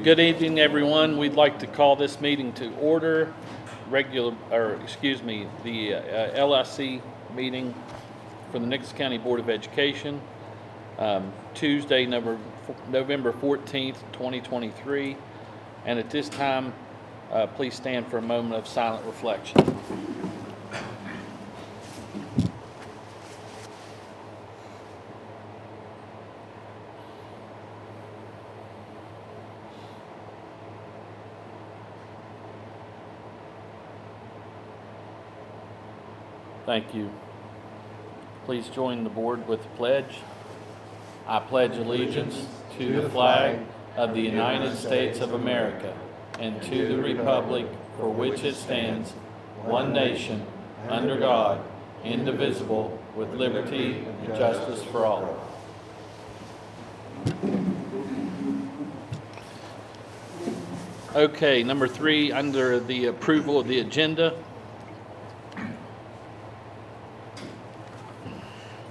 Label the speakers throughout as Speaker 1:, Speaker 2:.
Speaker 1: Good evening, everyone. We'd like to call this meeting to order. The LIC meeting for the Nicholas County Board of Education, Tuesday, November 14th, 2023. And at this time, please stand for a moment of silent reflection. Thank you. Please join the board with the pledge. I pledge allegiance to the flag of the United States of America and to the republic for which it stands, one nation, under God, indivisible, with liberty and justice for all. Okay, number 3, under the approval of the agenda.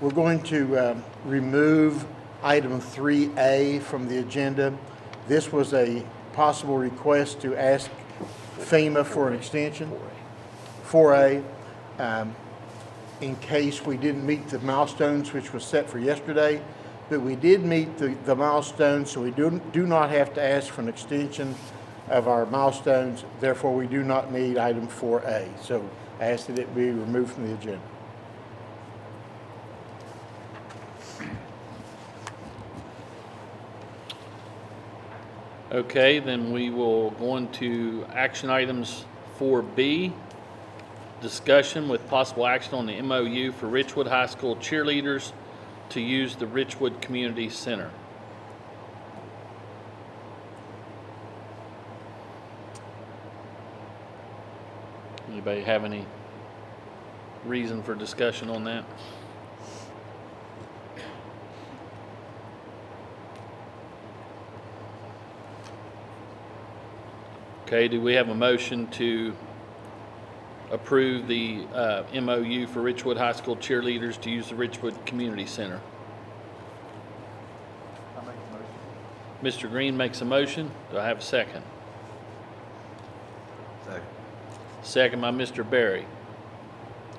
Speaker 2: We're going to remove item 3A from the agenda. This was a possible request to ask FEMA for an extension, 4A, in case we didn't meet the milestones which was set for yesterday. But we did meet the milestones, so we do not have to ask for an extension of our milestones. Therefore, we do not need item 4A. So I ask that it be removed from the agenda.
Speaker 1: Okay, then we will go into action items 4B, discussion with possible action on the MOU for Richwood High School cheerleaders to use the Richwood Community Center. Anybody have any reason for discussion on that? Okay, do we have a motion to approve the MOU for Richwood High School cheerleaders to use the Richwood Community Center?
Speaker 2: I make a motion.
Speaker 1: Mr. Green makes a motion. Do I have a second?
Speaker 3: Second.
Speaker 1: Second by Mr. Berry.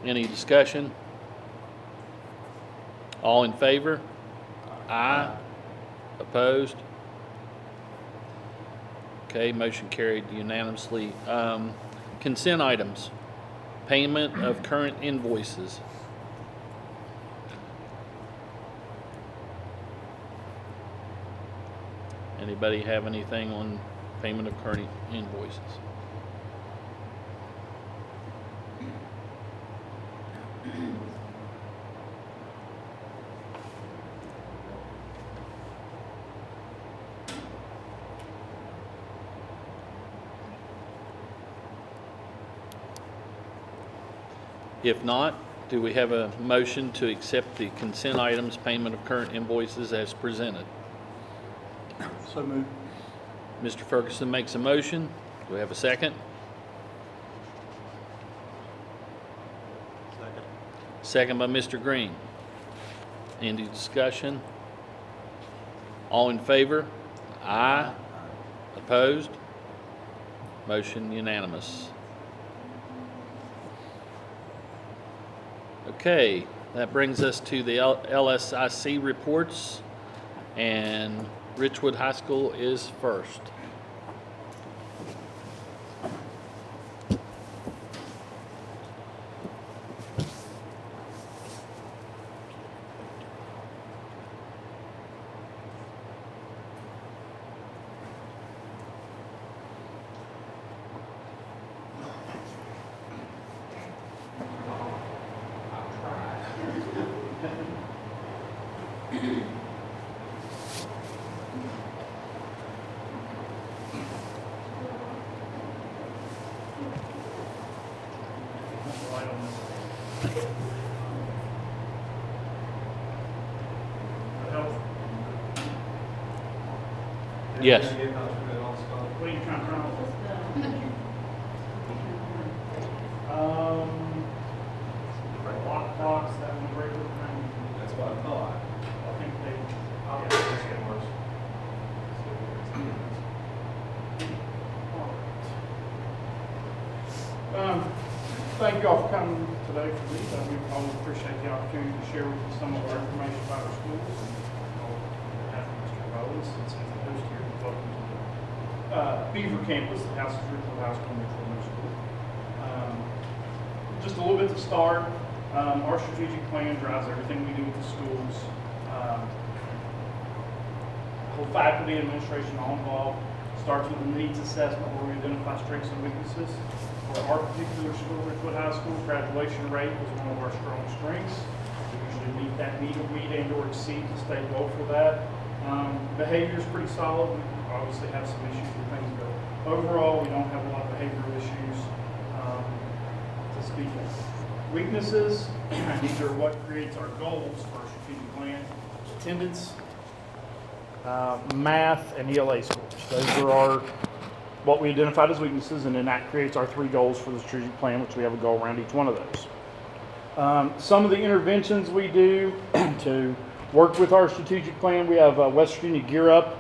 Speaker 1: Any discussion? All in favor? Aye. Opposed? Okay, motion carried unanimously. Consent items. Payment of current invoices. Anybody have anything on payment of current invoices? If not, do we have a motion to accept the consent items, payment of current invoices as presented?
Speaker 2: So moved.
Speaker 1: Mr. Ferguson makes a motion. Do we have a second?
Speaker 3: Second.
Speaker 1: Second by Mr. Green. Any discussion? All in favor? Aye. Opposed? Motion unanimous. Okay, that brings us to the LSIC reports, and Richwood High School is first. Yes.
Speaker 4: What are you trying to turn off? Lockbox, that one right behind.
Speaker 3: That's what I thought.
Speaker 4: I think they,
Speaker 3: Okay,
Speaker 4: yeah.
Speaker 3: that's getting worse.
Speaker 4: thank you all for coming today for these. We always appreciate the opportunity to share with you some of our information about our schools. And on behalf of Mr. Rowland, since he's the host here, welcome to the Beaver Campus, the House of Fruitful High School, Mutual Middle School. Just a little bit to start. Our strategic plan drives everything we do with the schools. Whole faculty, administration, all involved. Starts with a needs assessment where we identify strengths and weaknesses. For our particular school, Ridgewood High School, graduation rate is one of our strong strengths. We usually meet and or exceed the state goal for that. Behavior is pretty solid. We obviously have some issues with things, but overall, we don't have a lot of behavioral issues to speak of. Weaknesses, these are what creates our goals for our strategic plan. Attendance, math, and ELA scores. Those are what we identified as weaknesses, and then that creates our 3 goals for the strategic plan, which we have a goal around each one of those. Some of the interventions we do to work with our strategic plan, we have West Virginia Gear Up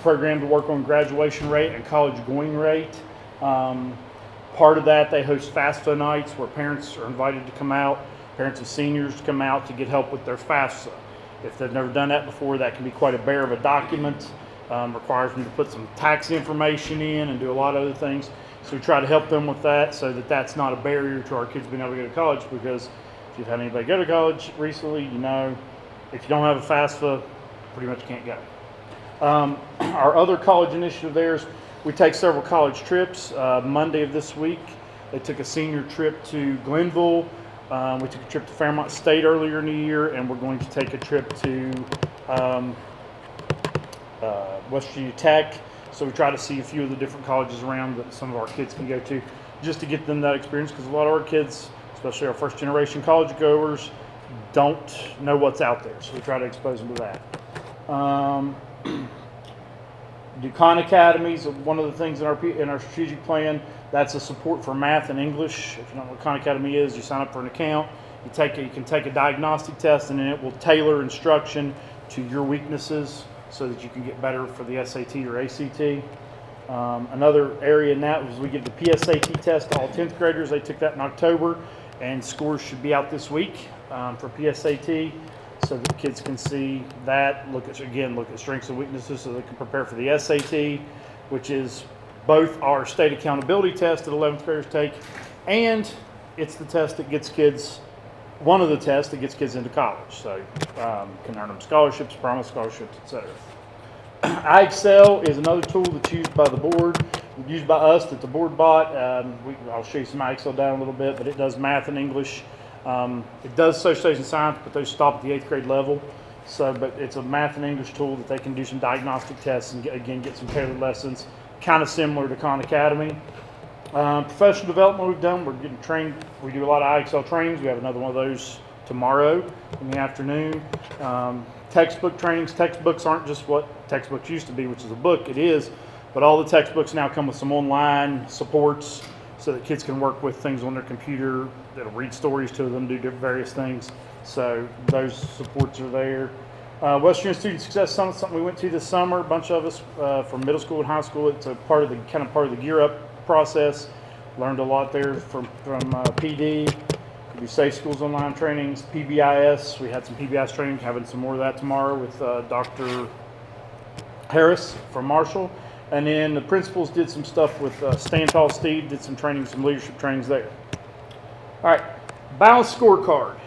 Speaker 4: program to work on graduation rate and college going rate. Part of that, they host FAFSA nights where parents are invited to come out, parents of seniors to come out to get help with their FAFSA. If they've never done that before, that can be quite a bear of a document. Requires them to put some tax information in and do a lot of other things. So we try to help them with that so that that's not a barrier to our kids being able to go to college, because if you've had anybody go to college recently, you know if you don't have a FAFSA, pretty much can't go. Our other college initiative there is we take several college trips. Monday of this week, they took a senior trip to Glenville. We took a trip to Fairmont State earlier in the year, and we're going to take a trip to West Virginia Tech. So we try to see a few of the different colleges around that some of our kids can go to, just to get them that experience, because a lot of our kids, especially our first generation college goers, don't know what's out there. So we try to expose them to that. Do Khan Academies, one of the things in our strategic plan. That's a support for math and English. If you don't know what Khan Academy is, you sign up for an account. You can take a diagnostic test, and then it will tailor instruction to your weaknesses so that you can get better for the SAT or ACT. Another area in that was we give the PSAT test to all 10th graders. They took that in October, and scores should be out this week for PSAT, so that kids can see that, look at strengths and weaknesses so they can prepare for the SAT, which is both our state accountability test that 11th graders take, and it's the test that gets kids, one of the tests that gets kids into college. So can earn them scholarships, promise scholarships, etc. iExcel is another tool that's used by the board, used by us that the board bought. I'll show you some iExcel down a little bit, but it does math and English. It does social studies and science, but those stop at the 8th grade level. But it's a math and English tool that they can do some diagnostic tests and get some tailored lessons, kind of similar to Khan Academy. Professional development we've done, we're getting trained. We do a lot of iExcel trainings. We have another one of those tomorrow in the afternoon. Textbook trainings. Textbooks aren't just what textbooks used to be, which is a book. It is, but all the textbooks now come with some online supports so that kids can work with things on their computer that'll read stories to them, do various things. So those supports are there. West Virginia Student Success Summit, something we went to this summer. A bunch of us from middle school and high school. It's a part of the Gear Up process. Learned a lot there from PD. We do Safe Schools online trainings, PBIS. We had some PBIS training, having some more of that tomorrow with Dr. Harris from Marshall. And then the principals did some stuff with Stand Tall Steve, did some training, some leadership trainings there. All right, balanced scorecard.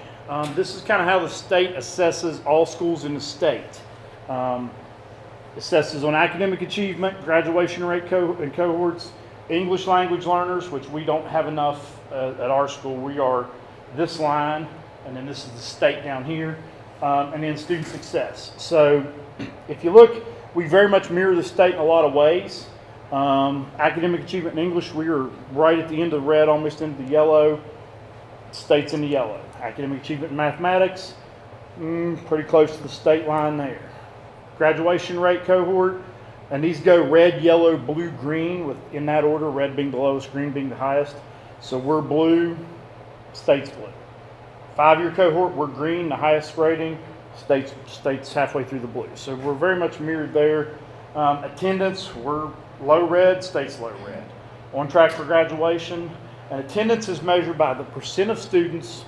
Speaker 4: This is kind of how the state assesses all schools in the state. Assesses on academic achievement, graduation rate and cohorts, English language learners, which we don't have enough at our school. We are this line, and then this is the state down here, and then student success. So if you look, we very much mirror the state in a lot of ways. Academic achievement in English, we are right at the end of the red, almost into the yellow. State's in the yellow. Academic achievement in mathematics, pretty close to the state line there. Graduation rate cohort, and these go red, yellow, blue, green, in that order, red being the lowest, green being the highest. So we're blue, state's blue. 5-year cohort, we're green, the highest rating, state's halfway through the blue. So we're very much mirrored there. Attendance, we're low red, state's low red. On track for graduation. And attendance is measured by the percent of students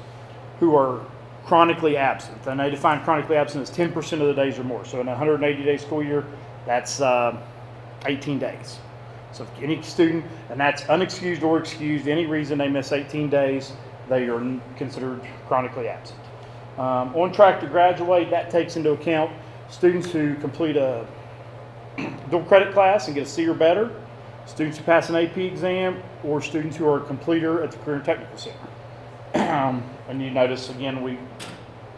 Speaker 4: who are chronically absent. And they define chronically absent as 10% of the days or more. So in a 180-day school year, that's 18 days. So if any student, and that's unexcused or excused, any reason they miss 18 days, they are considered chronically absent. On track to graduate, that takes into account students who complete a dual credit class and get a C or better, students who pass an AP exam, or students who are a completer at the Career and Technical Center. And you notice, again, we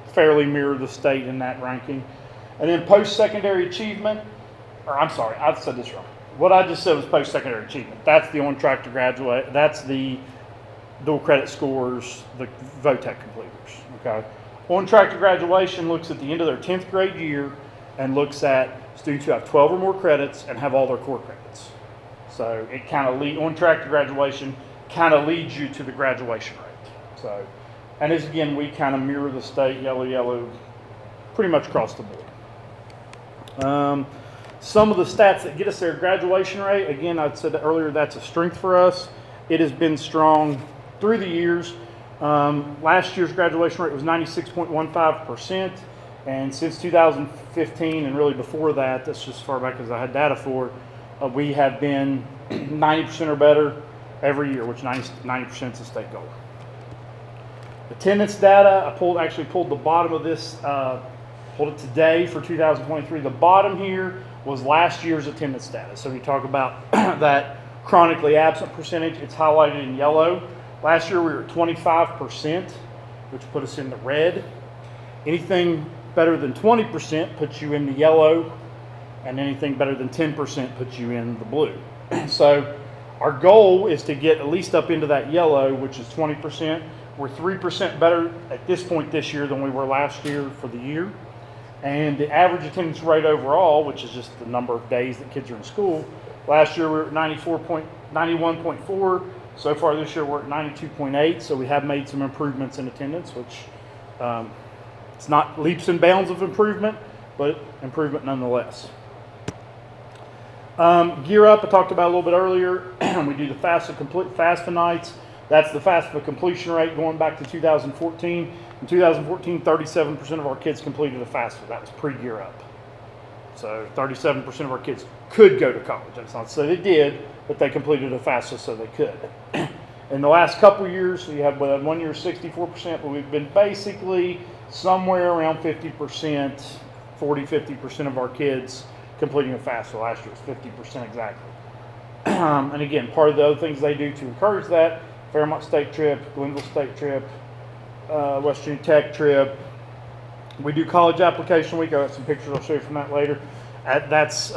Speaker 4: fairly mirror the state in that ranking. And then post-secondary achievement, or I'm sorry, I said this wrong. What I just said was post-secondary achievement. That's the on track to graduate. That's the dual credit scores, the VOTEC completers. Okay. On track to graduation looks at the end of their 10th grade year and looks at students who have 12 or more credits and have all their core credits. So it kind of on track to graduation kind of leads you to the graduation rate. So, and as again, we kind of mirror the state, yellow, pretty much across the board. Some of the stats that get us there, graduation rate, again, I said earlier, that's a strength for us. It has been strong through the years. Last year's graduation rate was 96.15%, and since 2015, and really before that, that's just as far back as I had data for, we have been 90% or better every year, which 90% is a state goal. Attendance data, I actually pulled the bottom of this, pulled it today for 2023. The bottom here was last year's attendance data. So we talk about that chronically absent percentage, it's highlighted in yellow. Last year we were at 25%, which put us in the red. Anything better than 20% puts you in the yellow, and anything better than 10% puts you in the blue. So our goal is to get at least up into that yellow, which is 20%. We're 3% better at this point this year than we were last year for the year. And the average attendance rate overall, which is just the number of days that kids are in school, last year we were at 91.4. So far this year we're at 92.8. So we have made some improvements in attendance, which it's not leaps and bounds of improvement, but improvement nonetheless. Gear Up, I talked about a little bit earlier. We do the FAFSA nights. That's the FAFSA completion rate going back to 2014. In 2014, 37% of our kids completed a FAFSA. That was pre-Gear Up. So 37% of our kids could go to college. That's not to say they did, but they completed a FAFSA so they could. In the last couple of years, so you have 1 year 64%, but we've been basically somewhere around 50%, 40-50% of our kids completing a FAFSA. Last year was 50% exactly. And again, part of the other things they do to encourage that, Fairmont State trip, Glenville State trip, West Virginia Tech trip. We do college application week. I got some pictures I'll show you from that later. That's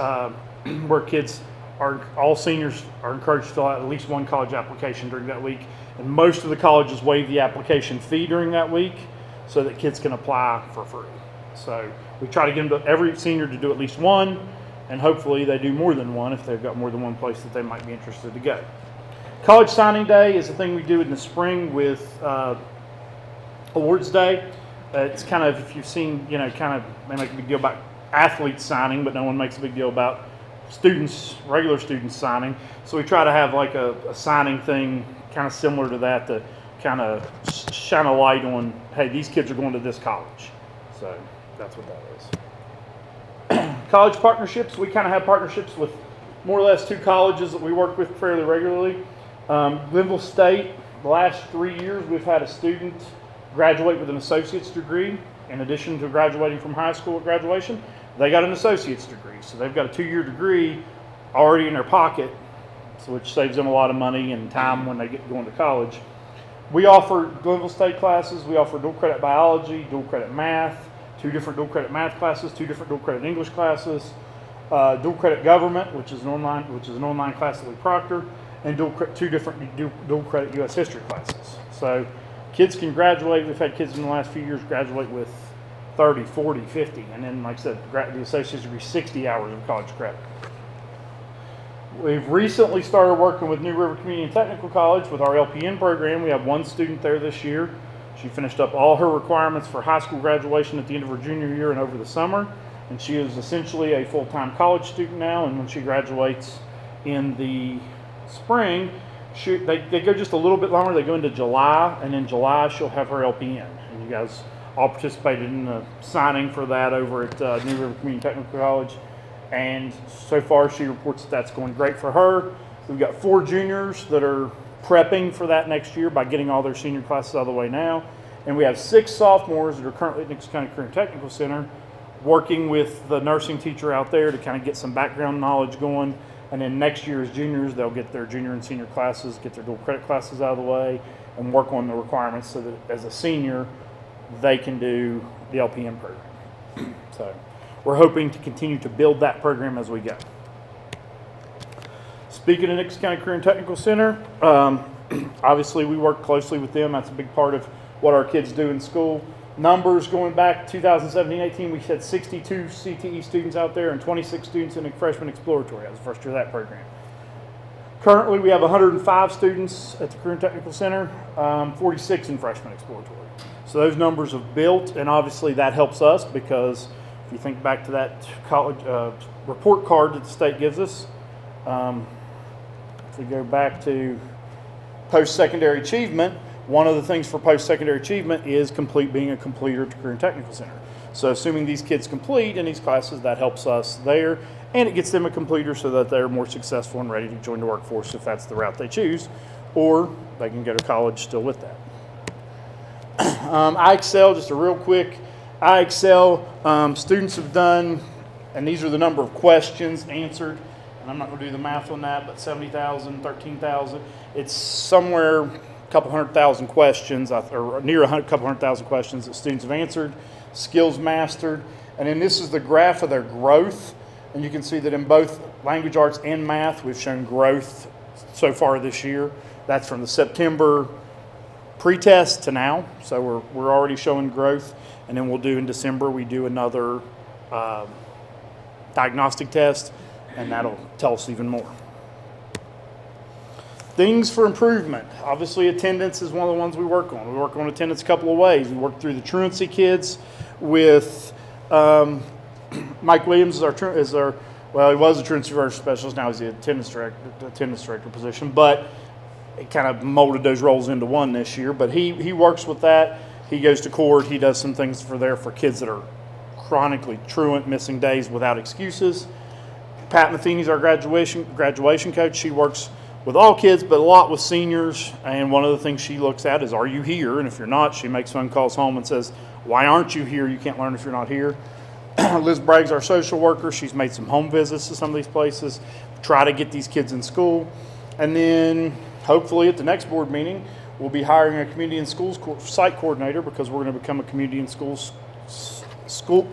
Speaker 4: where kids all seniors are encouraged to fill out at least one college application during that week. And most of the colleges waive the application fee during that week so that kids can apply for free. So we try to get them to every senior to do at least one, and hopefully they do more than one if they've got more than one place that they might be interested to go. College Signing Day is a thing we do in the spring with Awards Day. It's kind of, if you've seen, they make a big deal about athletes signing, but no one makes a big deal about students, regular students signing. So we try to have like a signing thing kind of similar to that to kind of shine a light on, hey, these kids are going to this college. So that's what that is. College partnerships, we kind of have partnerships with more or less 2 colleges that we work with fairly regularly. Glenville State, the last 3 years we've had a student graduate with an associate's degree. In addition to graduating from high school at graduation, they got an associate's degree. So they've got a 2-year degree already in their pocket, which saves them a lot of money and time when they get going to college. We offer Glenville State classes. We offer dual credit biology, dual credit math, 2 different dual credit math classes, 2 different dual credit English classes, dual credit government, which is an online class that we proctor, and 2 different dual credit U.S. history classes. So kids can graduate. We've had kids in the last few years graduate with 30, 40, 50, and then, like I said, the associate's degree, 60 hours of college credit. We've recently started working with New River Community and Technical College with our LPN program. We have 1 student there this year. She finished up all her requirements for high school graduation at the end of her junior year and over the summer, and she is essentially a full-time college student now, and when she graduates in the spring, They go just a little bit longer. They go into July, and in July she'll have her LPN. And you guys all participated in the signing for that over at New River Community Technical College. And so far she reports that that's going great for her. We've got 4 juniors that are prepping for that next year by getting all their senior classes out of the way now. And we have 6 sophomores that are currently at Nixon County Career and Technical Center working with the nursing teacher out there to kind of get some background knowledge going. And then next year as juniors, they'll get their junior and senior classes, get their dual credit classes out of the way, and work on the requirements so that as a senior, they can do the LPN program. So we're hoping to continue to build that program as we go. Speaking of Nixon County Career and Technical Center, obviously we work closely with them. That's a big part of what our kids do in school. Numbers going back 2017-18, we had 62 CTE students out there and 26 students in the freshman exploratory. That was the first year of that program. Currently, we have 105 students at the Career and Technical Center, 46 in freshman exploratory. So those numbers have built, and obviously that helps us because if you think back to that college report card that the state gives us, if we go back to post-secondary achievement, one of the things for post-secondary achievement is being a completer at the Career and Technical Center. So assuming these kids complete in these classes, that helps us there, and it gets them a completer so that they're more successful and ready to join the workforce if that's the route they choose, or they can go to college still with that. IXL, just a real quick, IXL, students have done, and these are the number of questions answered, and I'm not going to do the math on that, but 70,000, 13,000, it's somewhere couple 100,000 questions, or near a couple 100,000 questions that students have answered, skills mastered, and then this is the graph of their growth, and you can see that in both language arts and math, we've shown growth so far this year. That's from the September pre-test to now, so we're already showing growth, and then we'll do in December, we do another diagnostic test, and that'll tell us even more. Things for improvement. Obviously, attendance is one of the ones we work on. We work on attendance a couple of ways. We work through the truancy kids with Mike Williams is our well, he was a truancy reversal specialist. Now he's the attendance director position, but it kind of molded those roles into one this year. But he works with that. He goes to court. He does some things for kids that are chronically truant, missing days without excuses. Pat Matheny's our graduation coach. She works with all kids, but a lot with seniors. And one of the things she looks at is, are you here? And if you're not, she makes phone calls home and says, why aren't you here? You can't learn if you're not here. Liz Bragg's our social worker. She's made some home visits to some of these places, try to get these kids in school. And then hopefully at the next board meeting, we'll be hiring a community in schools site coordinator, because we're going to become a community in schools school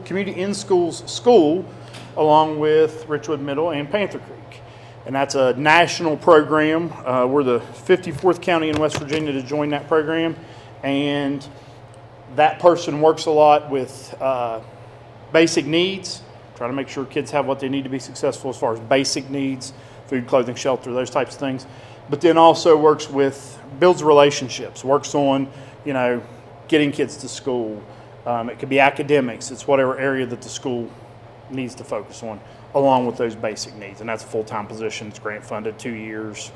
Speaker 4: along with Richwood Middle and Panther Creek. And that's a national program. We're the 54th county in West Virginia to join that program. And that person works a lot with basic needs, try to make sure kids have what they need to be successful as far as basic needs, food, clothing, shelter, those types of things. But then also builds relationships, works on, getting kids to school. It could be academics. It's whatever area that the school needs to focus on, along with those basic needs. And that's a full-time position. It's grant funded, 2 years.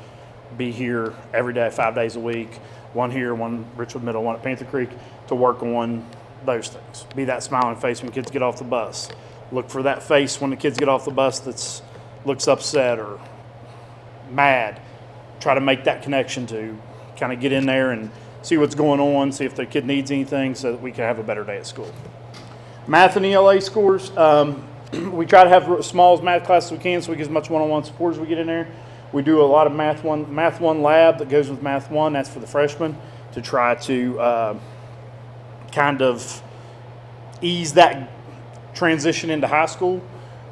Speaker 4: Be here every day, 5 days a week. One here, one Richwood Middle, one at Panther Creek, to work on those things. Be that smiling face when kids get off the bus. Look for that face when the kids get off the bus that looks upset or mad. Try to make that connection to kind of get in there and see what's going on, see if the kid needs anything so that we can have a better day at school. Math and ELA scores. We try to have as small as math classes as we can so we get as much one-on-one support as we get in there. We do a lot of Math 1 lab that goes with Math 1. That's for the freshmen to try to kind of ease that transition into high school.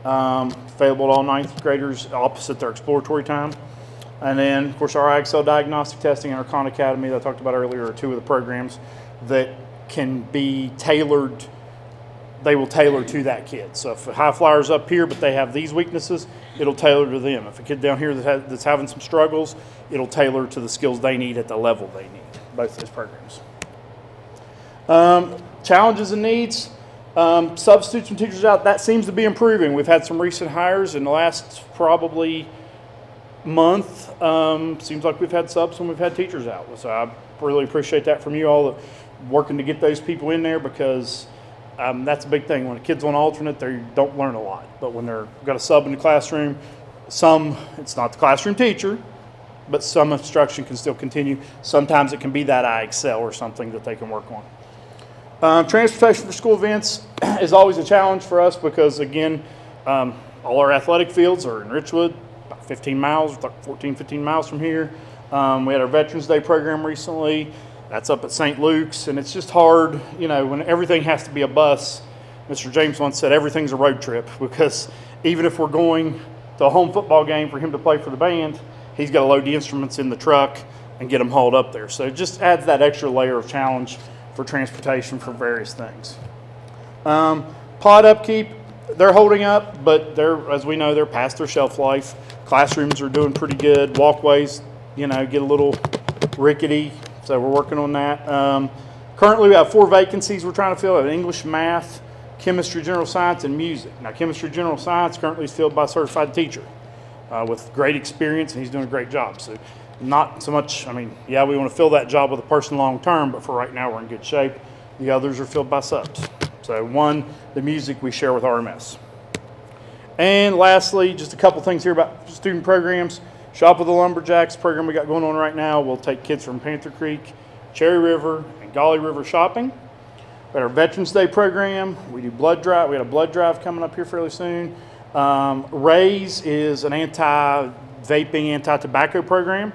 Speaker 4: Available to all 9th graders opposite their exploratory time. And then, of course, our IXL diagnostic testing and our Khan Academy that I talked about earlier are 2 of the programs that can be tailored. They will tailor to that kid. So if a high flyer's up here, but they have these weaknesses, it'll tailor to them. If a kid down here that's having some struggles, it'll tailor to the skills they need at the level they need, both those programs. Challenges and needs. Substitutes and teachers out, that seems to be improving. We've had some recent hires in the last probably month, seems like we've had subs when we've had teachers out. So I really appreciate that from you all, working to get those people in there, because that's a big thing. When a kid's on alternate, they don't learn a lot. But when they're got a sub in the classroom, it's not the classroom teacher, but some instruction can still continue. Sometimes it can be that IXL or something that they can work on. Transportation for school events is always a challenge for us because, again, all our athletic fields are in Richwood, about 15 miles, 14, 15 miles from here. We had our Veterans Day program recently. That's up at St. Luke's, and it's just hard, when everything has to be a bus. Mr. James once said everything's a road trip, because even if we're going to a home football game for him to play for the band, he's got to load the instruments in the truck and get them hauled up there. So it just adds that extra layer of challenge for transportation for various things. Pod upkeep, they're holding up, but as we know, they're past their shelf life. Classrooms are doing pretty good. Walkways, get a little rickety, so we're working on that. Currently, we have 4 vacancies we're trying to fill. We have English, math, chemistry, general science, and music. Now, chemistry, general science currently is filled by a certified teacher with great experience, and he's doing a great job. So not so much, we want to fill that job with a person long term, but for right now, we're in good shape. The others are filled by subs. So the music we share with RMS. And lastly, just a couple things here about student programs. Shop with the Lumberjacks program we got going on right now. We'll take kids from Panther Creek, Cherry River, and Golly River shopping. We got our Veterans Day program. We do blood drive. We got a blood drive coming up here fairly soon. RAISE is an anti-vaping, anti-tobacco program.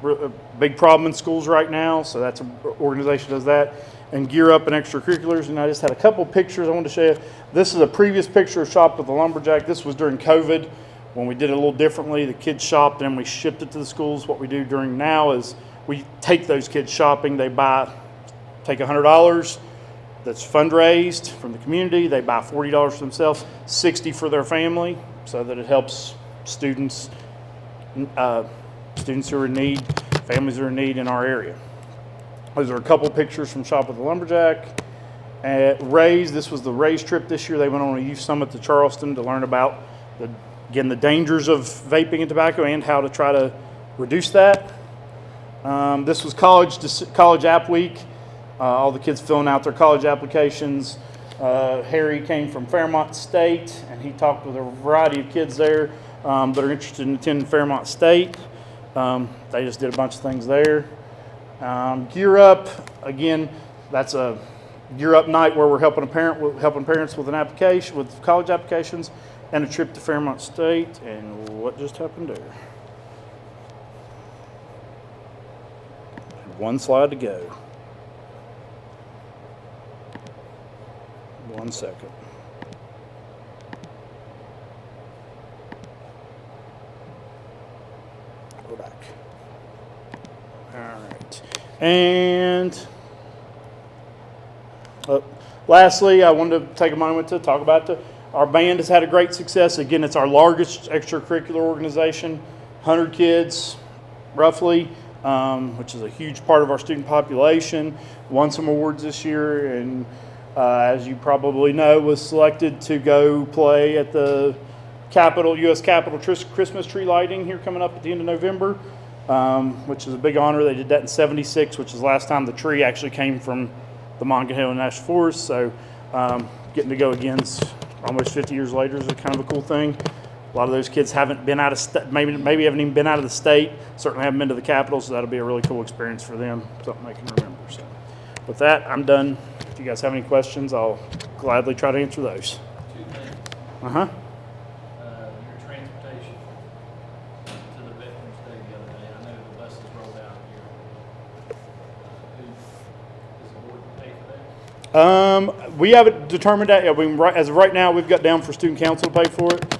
Speaker 4: A big problem in schools right now, so that's an organization that does that. And Gear Up and extracurriculars. And I just had a couple pictures I wanted to show you. This is a previous picture of Shop with the Lumberjack. This was during COVID when we did it a little differently. The kids shopped and we shipped it to the schools. What we do during now is we take those kids shopping. They take $100 that's fundraised from the community. They buy $40 for themselves, $60 for their family, so that it helps students who are in need, families who are in need in our area. Those are a couple pictures from Shop with the Lumberjack. At RAISE, this was the RAISE trip this year. They went on a youth summit to Charleston to learn about the dangers of vaping and tobacco and how to try to reduce that. This was college app week. All the kids filling out their college applications. Harry came from Fairmont State, and he talked with a variety of kids there that are interested in attending Fairmont State. They just did a bunch of things there. Gear Up, again, that's a Gear Up night where we're helping parents with an application, with college applications, and a trip to Fairmont State. And what just happened there? One slide to go. One second. Go back. All right. And lastly, I wanted to take a moment to talk about our band has had a great success. Again, it's our largest extracurricular organization, 100 kids roughly, which is a huge part of our student population. Won some awards this year, and as you probably know, was selected to go play at the U.S. Capitol Christmas tree lighting here coming up at the end of November, which is a big honor. They did that in '76, which is the last time the tree actually came from the Monongahela National Forest. So getting to go again almost 50 years later is kind of a cool thing. A lot of those kids haven't been out of state, maybe haven't even been out of the state, certainly haven't been to the Capitol, so that'll be a really cool experience for them, something they can remember. So with that, I'm done. If you guys have any questions, I'll gladly try to answer those.
Speaker 1: 2 things.
Speaker 4: Uh-huh.
Speaker 1: Your transportation to the Veterans Day the other day. I know the buses rolled out here. Does the board pay for that?
Speaker 4: We haven't determined that. As of right now, we've got down for student council to pay for it.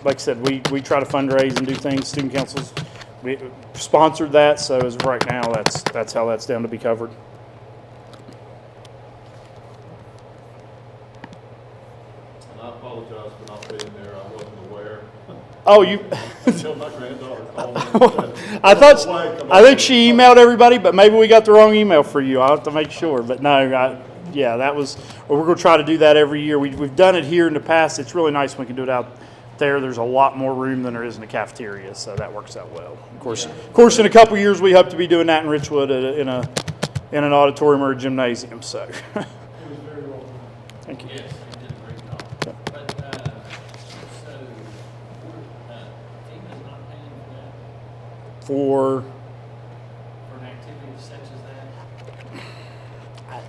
Speaker 4: Like I said, we try to fundraise and do things. Student councils, we sponsored that, so as of right now, that's how that's down to be covered.
Speaker 3: I apologize for not being there. I wasn't aware.
Speaker 4: Oh, you.
Speaker 3: Until my granddaughter called me.
Speaker 4: I think she emailed everybody, but maybe we got the wrong email for you. I'll have to make sure. But no, that was. We're going to try to do that every year. We've done it here in the past. It's really nice when we can do it out there's a lot more room than there is in the cafeteria, so that works out well. Of course, in a couple years we hope to be doing that in Richwood in an auditorium or a gymnasium. So,
Speaker 3: It was very well done.
Speaker 4: thank you.
Speaker 1: Yes, you did a great job. But, so, FEMA's not paying for
Speaker 4: For
Speaker 1: an activity such as that?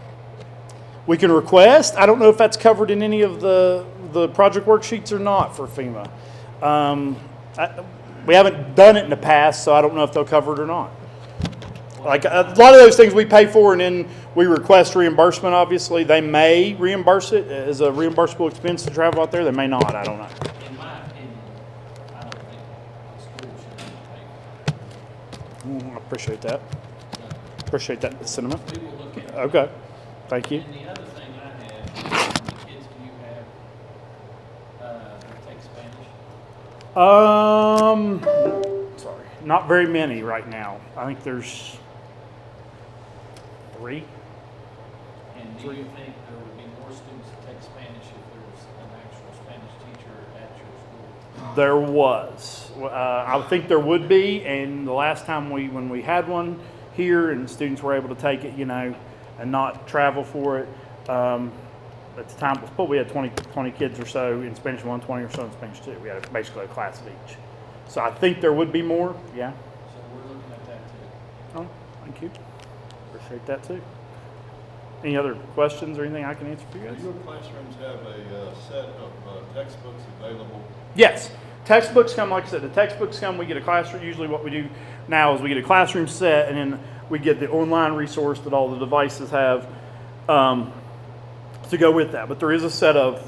Speaker 4: we can request. I don't know if that's covered in any of the project worksheets or not for FEMA. We haven't done it in the past, so I don't know if they'll cover it or not. Like a lot of those things we pay for and then we request reimbursement, obviously. They may reimburse it as a reimbursable expense to travel out there. They may not. I don't know.
Speaker 1: In my opinion, I don't think the school should pay
Speaker 4: I appreciate that.
Speaker 1: for it.
Speaker 4: Appreciate that sentiment.
Speaker 1: We will look at it.
Speaker 4: Okay. Thank you.
Speaker 1: And the other thing I had, how many kids do you have that take Spanish?
Speaker 4: Sorry, not very many right now. I think there's 3.
Speaker 1: And do you think there would be more students that take Spanish if there was an actual Spanish teacher at your school?
Speaker 4: There was. I think there would be, and the last time when we had one here and students were able to take it, and not travel for it, at the time it was put, we had 20 kids or so in Spanish 1, 20 or so in Spanish 2. We had basically a class of each. So I think there would be more, yeah.
Speaker 1: So we're looking at that too.
Speaker 4: Oh, thank you. Appreciate that too. Any other questions or anything I can answer for you
Speaker 3: Do
Speaker 4: guys?
Speaker 3: your classrooms have a set of textbooks available?
Speaker 4: Yes. Textbooks come, like I said, the textbooks come, we get a classroom. Usually what we do now is we get a classroom set and then we get the online resource that all the devices have to go with that. But there is a set of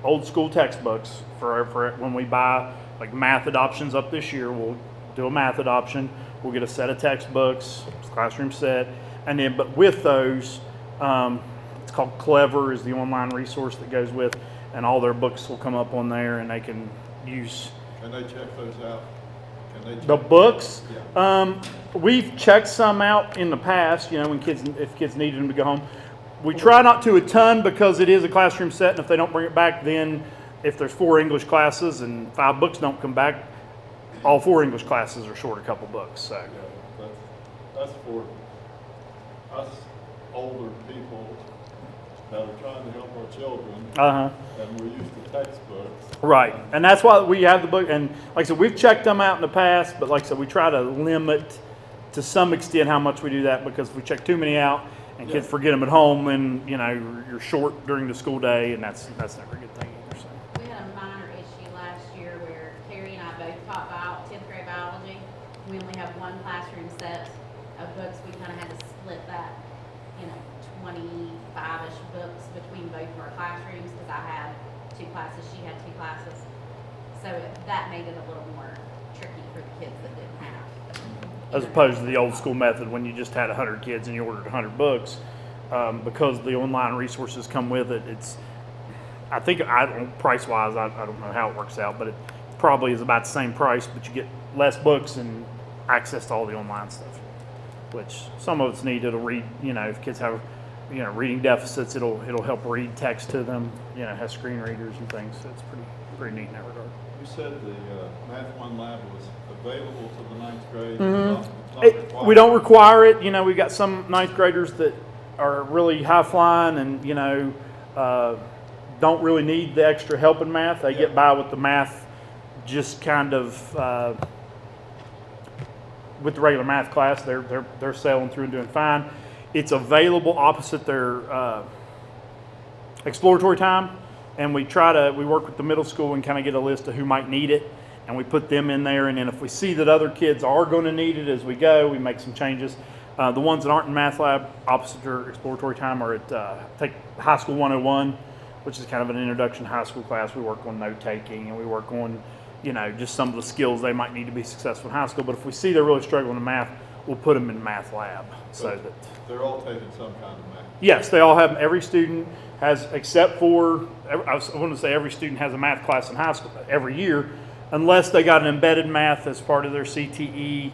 Speaker 4: old school textbooks for when we buy like math adoptions up this year. We'll do a math adoption. We'll get a set of textbooks, classroom set, and then but with those, it's called Clever is the online resource that goes with, and all their books will come up on there, and they can use
Speaker 3: Can they check those out? Can they check
Speaker 4: the books.
Speaker 3: Yeah.
Speaker 4: We've checked some out in the past, when if kids needed them to go home. We try not to a ton because it is a classroom set, and if they don't bring it back, then if there's 4 English classes and 5 books don't come back, all 4 English classes are short a couple books. So
Speaker 3: Yeah, that's for us older people that are trying to help our children, and we're used to textbooks.
Speaker 4: right, and that's why we have the book. And like I said, we've checked them out in the past, but like I said, we try to limit to some extent how much we do that, because if we check too many out and kids forget them at home, then you're short during the school day, and that's never a good thing either. So.
Speaker 5: We had a minor issue last year where Terry and I both taught 10th grade biology. We only have one classroom set of books. We kind of had to split that, 25-ish books between both of our classrooms because I had 2 classes, she had 2 classes. So that made it a little more tricky for the kids that didn't have.
Speaker 4: As opposed to the old school method when you just had 100 kids and you ordered 100 books, because the online resources come with it. I think price wise, I don't know how it works out, but it probably is about the same price, but you get less books and access to all the online stuff, which some of it's neat. It'll read, if kids have, reading deficits, it'll help read text to them, has screen readers and things. So it's pretty neat in that regard.
Speaker 3: You said the Math 1 lab was available to the 9th grade.
Speaker 4: Mm-hmm. We don't require it. We've got some 9th graders that are really high flying and, don't really need the extra help in math. They get by with the math just kind of with the regular math class. They're sailing through and doing fine. It's available opposite their exploratory time, and we work with the middle school and kind of get a list of who might need it, and we put them in there. And then if we see that other kids are going to need it as we go, we make some changes. The ones that aren't in math lab opposite their exploratory time are at take High School 101, which is kind of an introduction to high school class. We work on note taking and we work on, just some of the skills they might need to be successful in high school. But if we see they're really struggling in math, we'll put them in math lab. So that
Speaker 3: they're all taking some kind of math.
Speaker 4: yes, they all have. Every student has, except for I want to say every student has a math class in high school every year, unless they got an embedded math as part of their CTE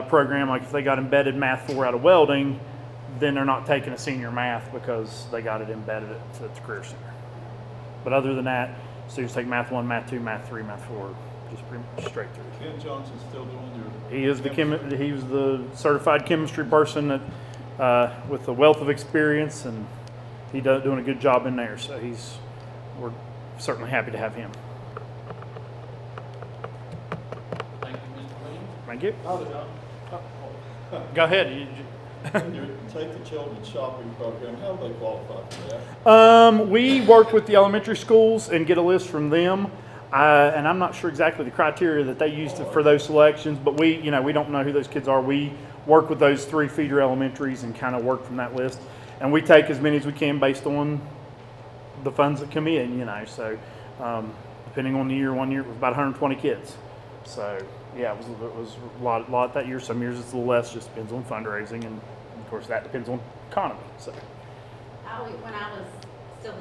Speaker 4: program. Like if they got embedded math 4 out of welding, then they're not taking a senior math because they got it embedded at the Career Center. But other than that, Students take Math 1, Math 2, Math 3, Math 4, just pretty much straight through.
Speaker 3: Ken Johnson's still doing your.
Speaker 4: He is he was the certified chemistry person that, with a wealth of experience, and he doing a good job in there. So we're certainly happy to have him.
Speaker 1: Thank you, Mr. Williams.
Speaker 4: Thank you.
Speaker 3: Oh, John.
Speaker 4: Go ahead.
Speaker 3: When you take the children's shopping program, how do they qualify for that?
Speaker 4: We work with the elementary schools and get a list from them. And I'm not sure exactly the criteria that they use for those selections, but we don't know who those kids are. We work with those 3 feeder elementaries and kind of work from that list. And we take as many as we can based on the funds that come in, So depending on the year, one year it was about 120 kids. So yeah, it was a lot that year. Some years it's a little less, just depends on fundraising, and of course that depends on economy. So
Speaker 5: When I was still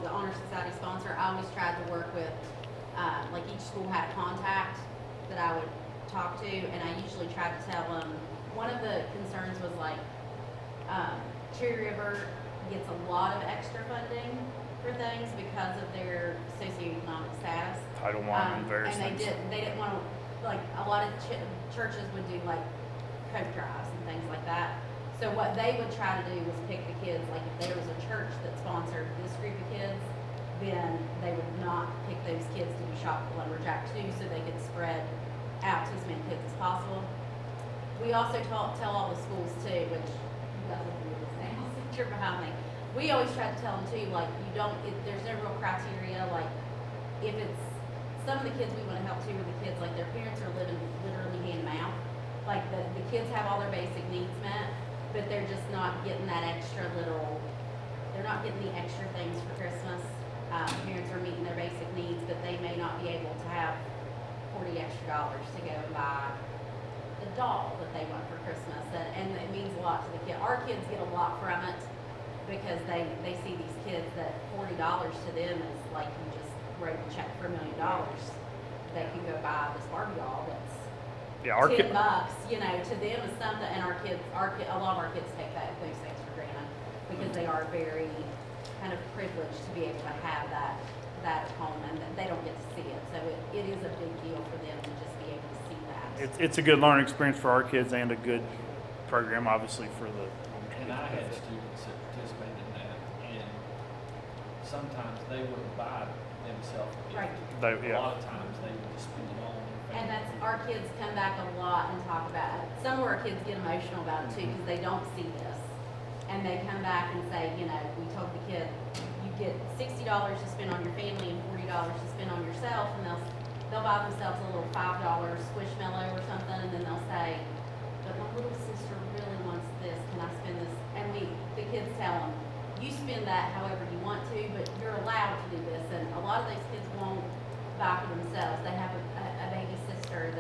Speaker 5: the Honor Society sponsor, I always tried to work with, like each school had a contact that I would talk to, and I usually tried to tell them, one of the concerns was like, Cherry River gets a lot of extra funding for things because of their socioeconomic status.
Speaker 4: Title I and various
Speaker 5: and
Speaker 4: things.
Speaker 5: they didn't want to, like a lot of churches would do like coat drives and things like that. So what they would try to do was pick the kids, like if there was a church that sponsored this group of kids, then they would not pick those kids to do Shop for Lumberjack too, so they could spread out to as many kids as possible. We also tell all the schools too, which you guys will do this now, since you're behind me. We always try to tell them too, like there's no real criteria, like if it's, some of the kids we want to help too are the kids, like their parents are living literally hand to mouth. Like the kids have all their basic needs met, but they're just not getting that extra they're not getting the extra things for Christmas. Parents are meeting their basic needs, but they may not be able to have $40 extra to go and buy the doll that they want for Christmas. And it means a lot to the kid. Our kids get a lot from it because they see these kids that $40 to them is like you just wrote a check for $1 million. They can go buy this Barbie doll that's $10, to them is something. And a lot of our kids take those things for granted because they are very kind of privileged to be able to have that at home, and they don't get to see it. So it is a big deal for them to just be able to see that.
Speaker 4: It's a good learning experience for our kids and a good program, obviously, for the.
Speaker 1: And I had students that participated in that, and sometimes they wouldn't buy themselves a gift.
Speaker 5: Right.
Speaker 1: A lot of times they would just spend it on their family.
Speaker 5: And that's, our kids come back a lot and talk about it. Some of our kids get emotional about it too because they don't see this. And they come back and say, we told the kid, you get $60 to spend on your family and $40 to spend on yourself, and they'll buy themselves a little $5 squishmallow or something, and then they'll say, but my little sister really wants this, can I spend this? And the kids tell them, you spend that however you want to, but you're allowed to do this. And a lot of those kids won't buy for themselves. They have a baby sister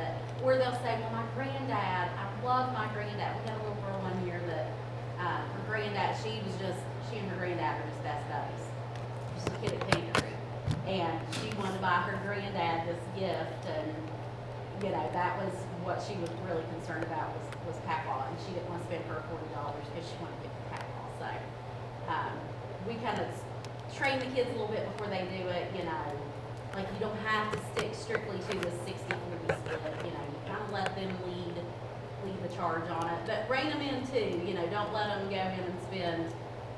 Speaker 5: or they'll say, well, my granddad, I love my granddad. We had a little girl one year that, her granddad, she and her granddad were just best buddies. Just a kid at Canterbury. And she wanted to buy her granddad this gift, and that was what she was really concerned about was Papa, and she didn't want to spend her $40 because she wanted to get for Papa. So we kind of train the kids a little bit before they do it. Like you don't have to stick strictly to the 60-40 split. You kind of let them lead the charge on it, but rein them in too. Don't let them go in and spend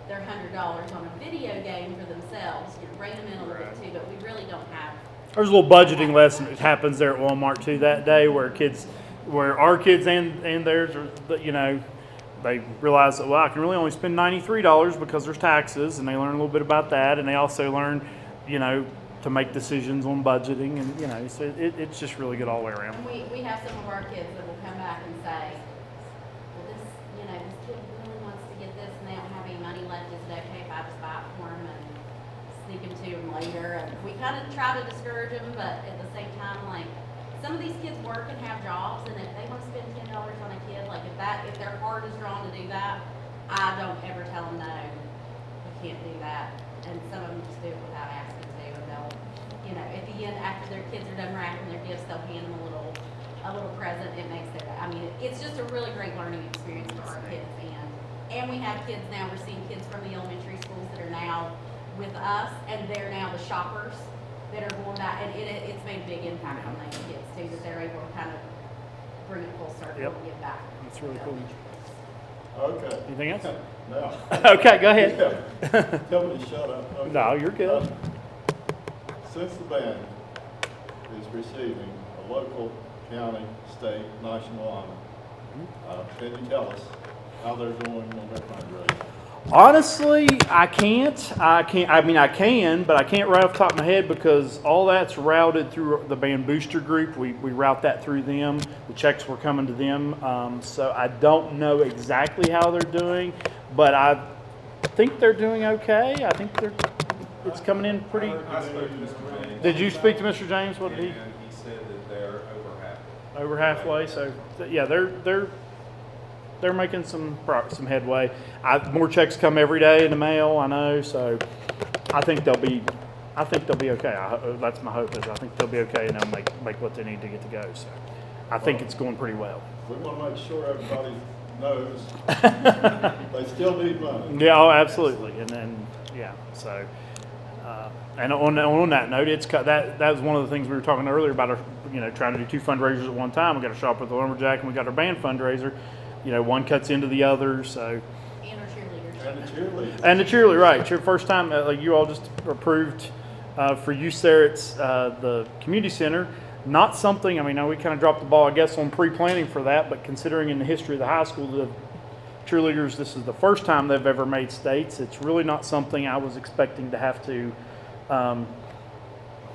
Speaker 5: their $100 on a video game for themselves. Rein them in a little bit too, but we really don't have.
Speaker 4: There's a little budgeting lesson that happens there at Walmart too that day, where our kids and theirs are, they realize that, well, I can really only spend $93 because there's taxes, and they learn a little bit about that, and they also learn, to make decisions on budgeting, and so it's just really good all the way around.
Speaker 5: And we have some of our kids that will come back and say, well, this kid really wants to get this, and they don't have any money left. Is it okay if I just buy it for him and sneak them to him later? And we kind of try to discourage them, but at the same time, like, some of these kids work and have jobs, and if they want to spend $10 on a kid, like if their heart is drawn to do that, I don't ever tell them no, you can't do that. And some of them just do it without asking to, and they'll, at the end, after their kids are done wrapping their gifts, they'll hand them a little present. It makes it's just a really great learning experience for our kids, and we have kids now. We're seeing kids from the elementary schools that are now with us, and they're now the shoppers that are going back, and it's made a big impact on those kids too, that they're able to kind of bring it full circle
Speaker 4: Yep.
Speaker 5: and give back.
Speaker 4: That's really cool.
Speaker 3: Okay.
Speaker 4: Anything else?
Speaker 3: Now.
Speaker 4: Okay, go ahead.
Speaker 3: Yeah. Tell me to shut up. Okay.
Speaker 4: No, you're good.
Speaker 3: Since the band is receiving a local, county, state, national honor, can you tell us how they're doing on their fundraising?
Speaker 4: Honestly, I can't. I mean, I can, but I can't right off the top of my head because all that's routed through the band booster group. We route that through them. The checks were coming to them. So I don't know exactly how they're doing, but I think they're doing okay. I think it's coming in pretty.
Speaker 6: I spoke to Mr. James.
Speaker 4: Did you speak to Mr. James? What did he?
Speaker 6: And he said that they're over half.
Speaker 4: Over halfway. So yeah, they're making some headway. More checks come every day in the mail, I know. So I think they'll be okay. That's my hope. Is I think they'll be okay and they'll make what they need to get to go. So I think it's going pretty well.
Speaker 3: We want to make sure everybody knows they still need money.
Speaker 4: Yeah, oh, absolutely. And then yeah, so. And on that note, that was one of the things we were talking earlier about. Trying to do two fundraisers at one time. We got to shop with the lumberjack, and we got our band fundraiser. One cuts into the other. So.
Speaker 5: And our cheerleaders.
Speaker 3: And the cheerleaders.
Speaker 4: And the cheerleader, right? It's your first time. Like you all just approved for use there. It's the community center. Not something. I mean, we kind of dropped the ball, I guess, on pre-planning for that. But considering in the history of the high school, the cheerleaders, this is the first time they've ever made states. It's really not something I was expecting to have to.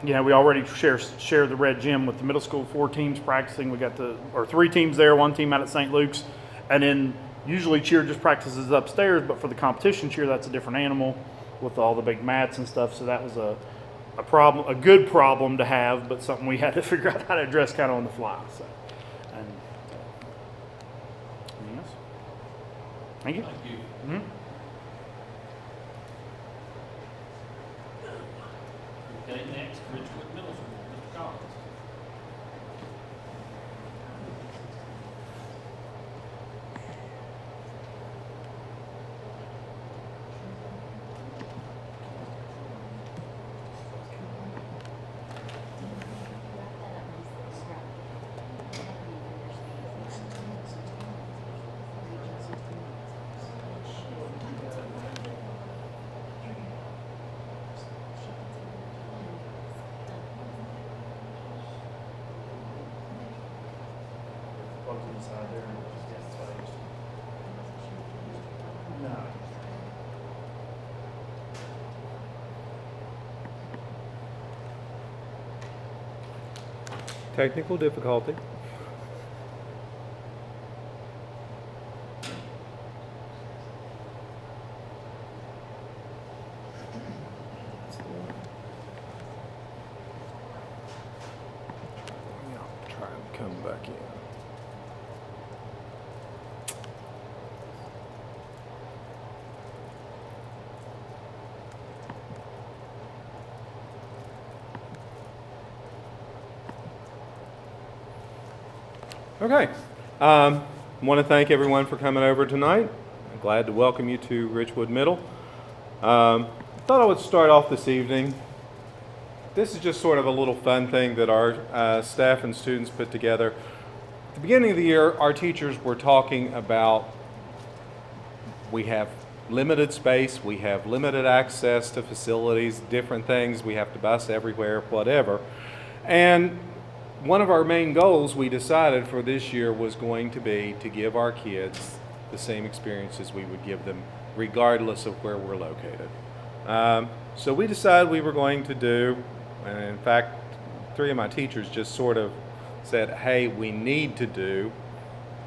Speaker 4: We already share the red gym with the middle school, 4 teams practicing. We got 3 teams there, 1 team out at St. Luke's, and then usually cheer just practices upstairs. But for the competition cheer, that's a different animal with all the big mats and stuff. So that was a problem, a good problem to have, but something we had to figure out how to address kind of on the fly. So, and anything else? Thank you.
Speaker 1: Thank you.
Speaker 4: Mm-hmm.
Speaker 1: Okay, next, Ridgewood Middle School, Mr. Collins.
Speaker 4: No.
Speaker 6: Technical difficulty. Try and come back in. Okay. Want to thank everyone for coming over tonight. I'm glad to welcome you to Ridgewood Middle. Thought I would start off this evening. This is just sort of a little fun thing that our staff and students put together. At the beginning of the year, our teachers were talking about we have limited space, we have limited access to facilities, different things, we have to bus everywhere, whatever. And one of our main goals we decided for this year was going to be to give our kids the same experiences we would give them regardless of where we're located. So we decided we were going to do, and in fact 3 of my teachers just sort of said, hey, we need to do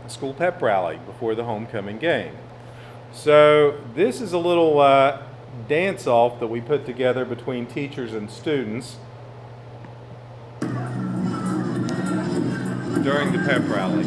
Speaker 6: a school pep rally before the homecoming game. So this is a little dance-off that we put together between teachers and students during the pep rally.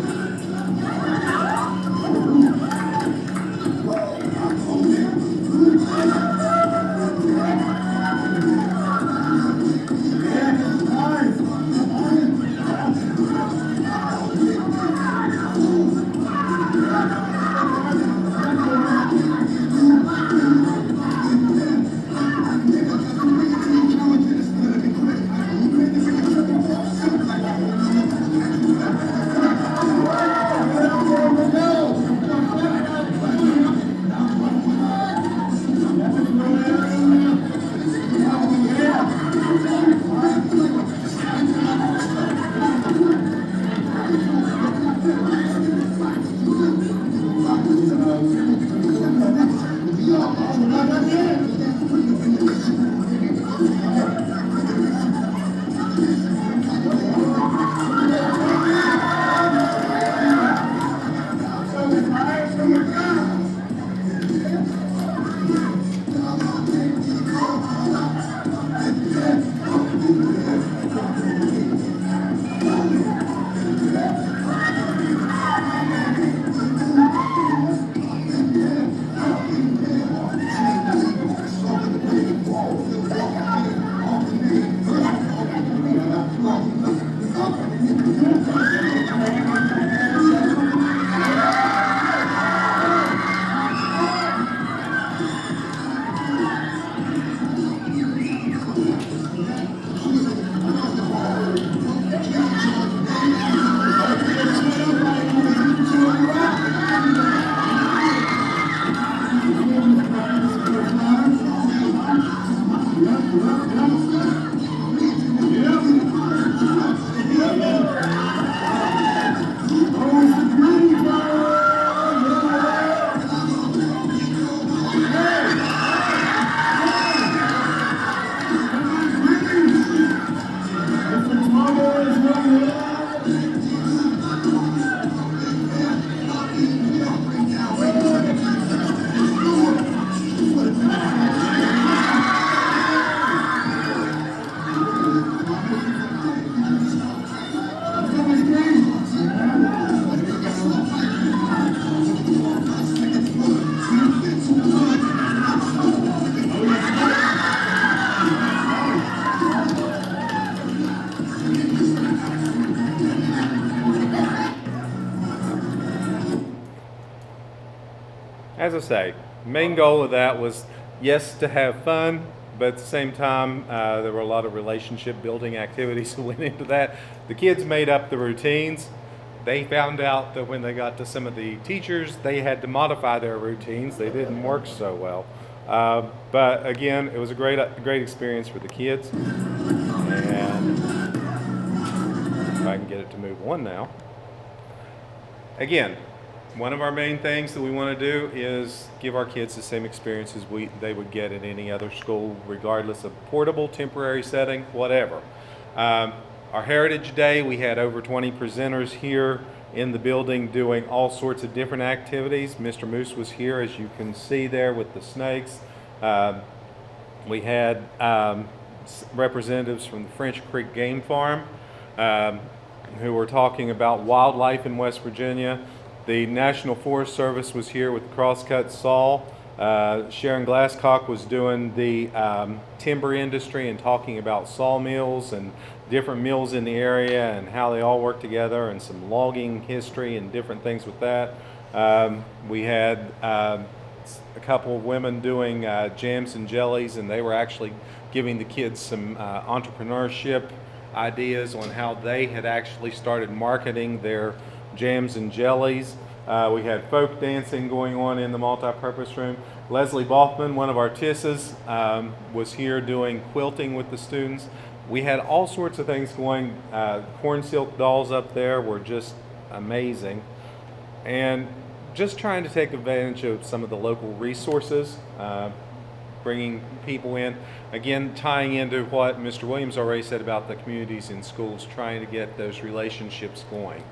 Speaker 6: as I say, main goal of that was, yes, to have fun, but at the same time, there were a lot of relationship building activities that went into that. The kids made up the routines. They found out that when they got to some of the teachers, they had to modify their routines. They didn't work so well. But again, it was a great experience for the kids. And if I can get it to move on now. Again, one of our main things that we want to do is give our kids the same experiences they would get at any other school, regardless of portable, temporary setting, whatever. Our Heritage Day, we had over 20 presenters here in the building doing all sorts of different activities. Mr. Moose was here, as you can see there, with the snakes. We had representatives from the French Creek Game Farm who were talking about wildlife in West Virginia. The National Forest Service was here with the crosscut saw. Sharon Glasscock was doing the timber industry and talking about sawmills and different mills in the area and how they all work together, and some logging history and different things with that. We had a couple of women doing jams and jellies, and they were actually giving the kids some entrepreneurship ideas on how they had actually started marketing their jams and jellies. We had folk dancing going on in the multi-purpose room. Leslie Boffman, one of our TISs, was here doing quilting with the students. We had all sorts of things going. Corn silk dolls up there were just amazing. And just trying to take advantage of some of the local resources, bringing people in. Again, tying into what Mr. Williams already said about the communities in schools, trying to get those relationships going.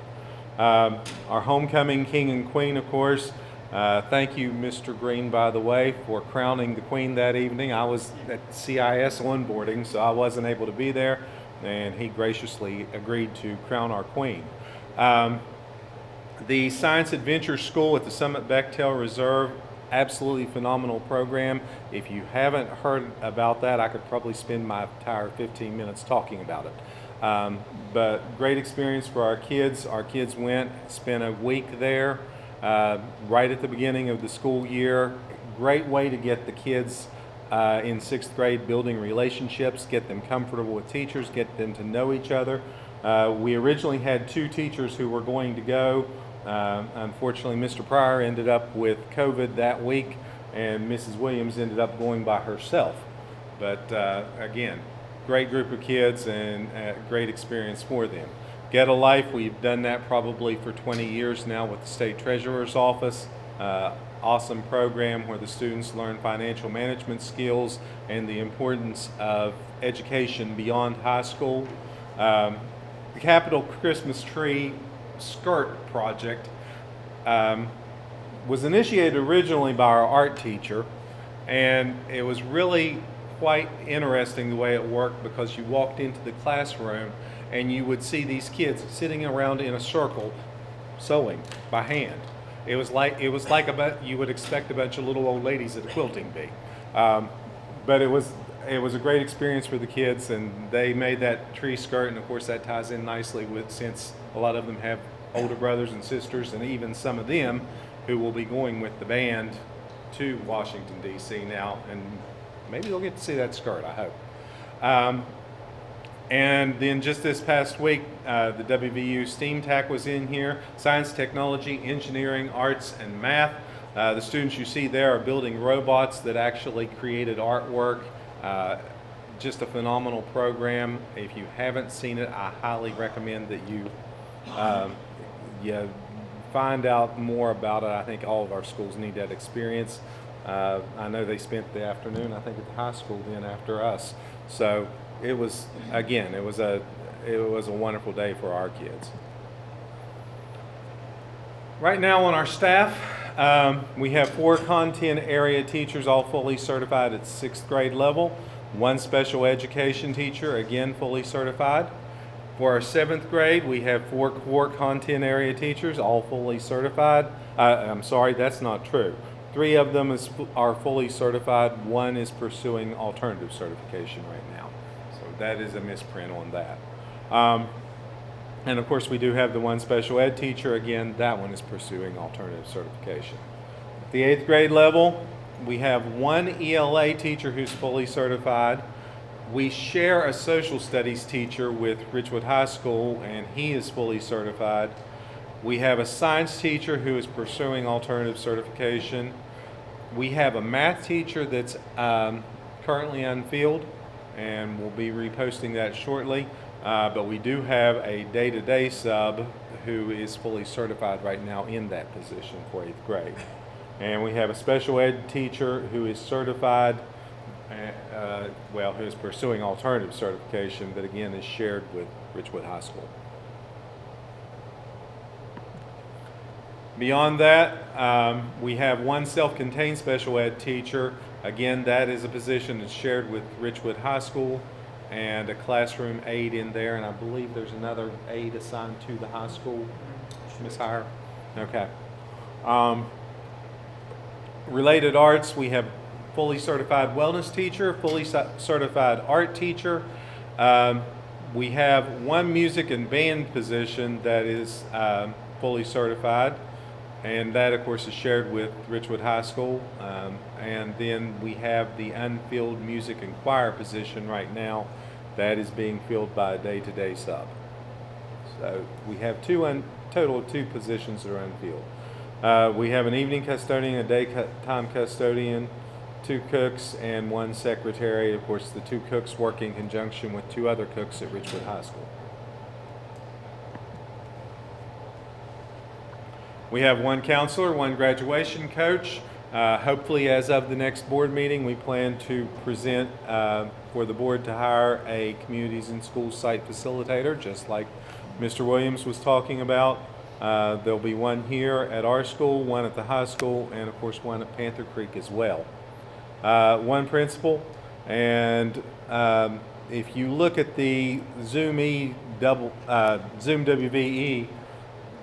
Speaker 6: Our homecoming king and queen, of course. Thank you, Mr. Green, by the way, for crowning the queen that evening. I was at CIS onboarding, so I wasn't able to be there, and he graciously agreed to crown our queen. The Science Adventure School at the Summit Bechtel Reserve, absolutely phenomenal program. If you haven't heard about that, I could probably spend my entire 15 minutes talking about it. But great experience for our kids. Our kids went, spent a week there right at the beginning of the school year. Great way to get the kids in 6th grade building relationships, get them comfortable with teachers, get them to know each other. We originally had 2 teachers who were going to go. Unfortunately, Mr. Pryor ended up with COVID that week, and Mrs. Williams ended up going by herself. But again, great group of kids and a great experience for them. Get a Life, we've done that probably for 20 years now with the State Treasurer's Office. Awesome program where the students learn financial management skills and the importance of education beyond high school. The Capitol Christmas Tree Skirt Project was initiated originally by our art teacher, and it was really quite interesting the way it worked, because you walked into the classroom and you would see these kids sitting around in a circle sewing by hand. It was like you would expect a bunch of little old ladies at a quilting bee. But it was a great experience for the kids, and they made that tree skirt, and of course that ties in nicely with, since a lot of them have older brothers and sisters, and even some of them who will be going with the band to Washington, D.C. now, and maybe they'll get to see that skirt, I hope. And then just this past week, the WVU STEAM TAC was in here. Science, technology, engineering, arts, and math. The students you see there are building robots that actually created artwork. Just a phenomenal program. If you haven't seen it, I highly recommend that you find out more about it. I think all of our schools need that experience. I know they spent the afternoon, I think, at the high school then after us. So it was a wonderful day for our kids. Right now on our staff, we have 4 content area teachers, all fully certified at 6th grade level. 1 special education teacher, again fully certified. For our 7th grade, we have 4 core content area teachers, all fully certified. I'm sorry, that's not true. 3 of them are fully certified. 1 is pursuing alternative certification right now. So that is a misprint on that. And of course, we do have the 1 special ed teacher. Again, that one is pursuing alternative certification. The 8th grade level, we have one ELA teacher who's fully certified. We share a social studies teacher with Richwood High School, and he is fully certified. We have a science teacher who is pursuing alternative certification. We have a math teacher that's currently unfilled, and we'll be reposting that shortly. But we do have a day-to-day sub who is fully certified right now in that position for 8th grade. And we have a special ed teacher who is certified, who is pursuing alternative certification, but again is shared with Richwood High School. Beyond that, we have one self-contained special ed teacher. Again, that is a position that's shared with Richwood High School, and a classroom aide in there, and I believe there's another aide assigned to the high school. Ms. Hire? Okay. Related arts, we have fully certified wellness teacher, fully certified art teacher. We have one music and band position that is fully certified, and that of course is shared with Richwood High School. And then we have the unfilled music and choir position right now that is being filled by a day-to-day sub. So we have total of two positions that are unfilled. We have an evening custodian, a daytime custodian, 2 cooks, and 1 secretary. Of course, the 2 cooks work in conjunction with 2 other cooks at Richwood High School. We have 1 counselor, 1 graduation coach. Hopefully, as of the next board meeting, we plan to present for the board to hire a communities and schools site facilitator, just like Mr. Williams was talking about. There'll be 1 here at our school, 1 at the high school, and of course 1 at Panther Creek as well. 1 principal, and if you look at the Zoom WVE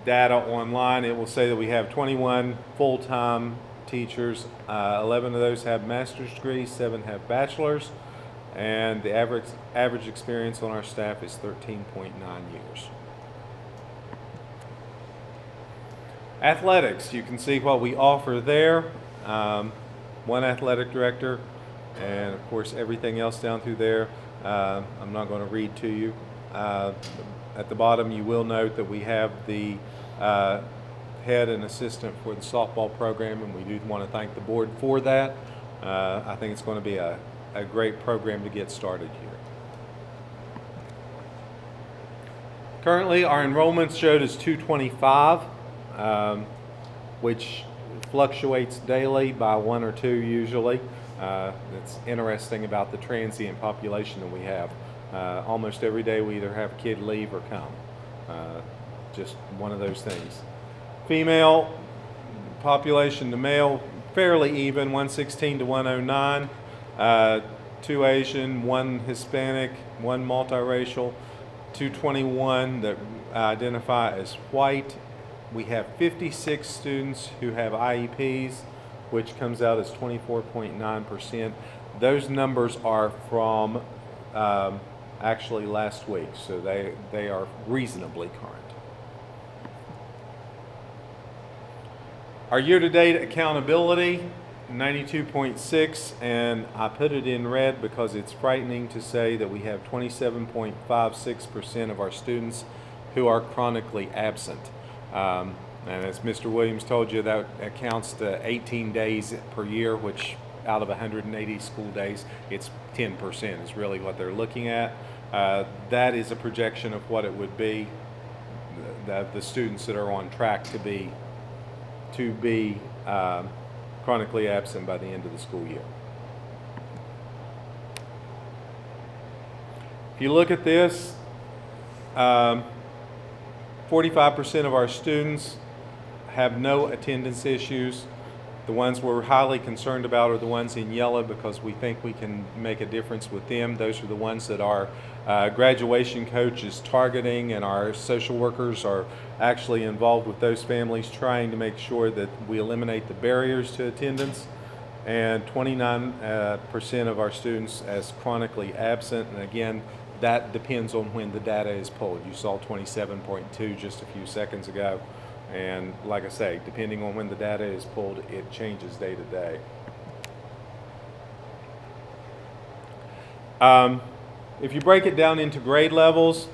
Speaker 6: data online, it will say that we have 21 full-time teachers. 11 of those have master's degrees, 7 have bachelor's, and the average experience on our staff is 13.9 years. Athletics, you can see what we offer there. 1 athletic director, and of course everything else down through there. I'm not going to read to you. At the bottom you will note that we have the head and assistant for the softball program, and we do want to thank the board for that. I think it's going to be a great program to get started here. Currently our enrollment showed is 225, which fluctuates daily by 1 or 2 usually. It's interesting about the transient population that we have. Almost every day we either have a kid leave or come. Just one of those things. Female population to male, fairly even, 116 to 109. 2 Asian, 1 Hispanic, 1 multiracial, 221 that identify as white. We have 56 students who have IEPs, which comes out as 24.9%. Those numbers are from actually last week, so they are reasonably current. Our year-to-date accountability, 92.6, and I put it in red because it's frightening to say that we have 27.56% of our students who are chronically absent. And as Mr. Williams told you, that accounts to 18 days per year, which out of 180 school days, it's 10% is really what they're looking at. That is a projection of what it would be, the students that are on track to be chronically absent by the end of the school year. If you look at this, 45% of our students have no attendance issues. The ones we're highly concerned about are the ones in yellow because we think we can make a difference with them. Those are the ones that our graduation coach is targeting, and our social workers are actually involved with those families trying to make sure that we eliminate the barriers to attendance. And 29% of our students as chronically absent, and again, that depends on when the data is pulled. You saw 27.2 just a few seconds ago. And like I say, depending on when the data is pulled, it changes day to day. If you break it down into grade levels,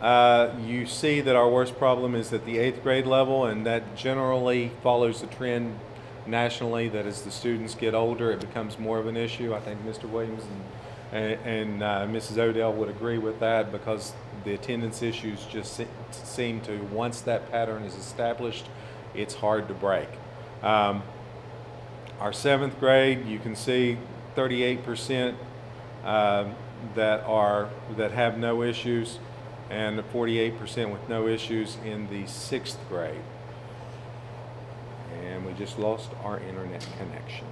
Speaker 6: you see that our worst problem is at the 8th grade level, and that generally follows the trend nationally that as the students get older, it becomes more of an issue. I think Mr. Williams and Mrs. Odell would agree with that, because the attendance issues just seem to, once that pattern is established, it's hard to break. Our 7th grade, you can see 38% that have no issues, and 48% with no issues in the 6th grade. And we just lost our internet connection.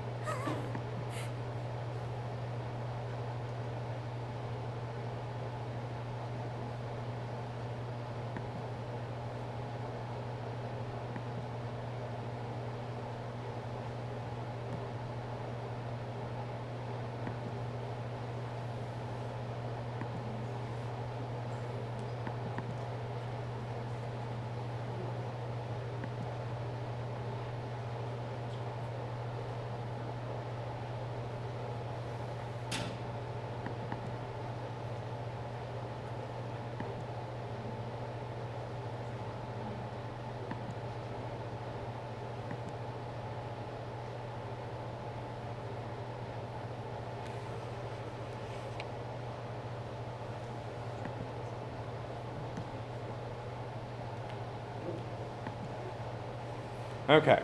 Speaker 6: Okay,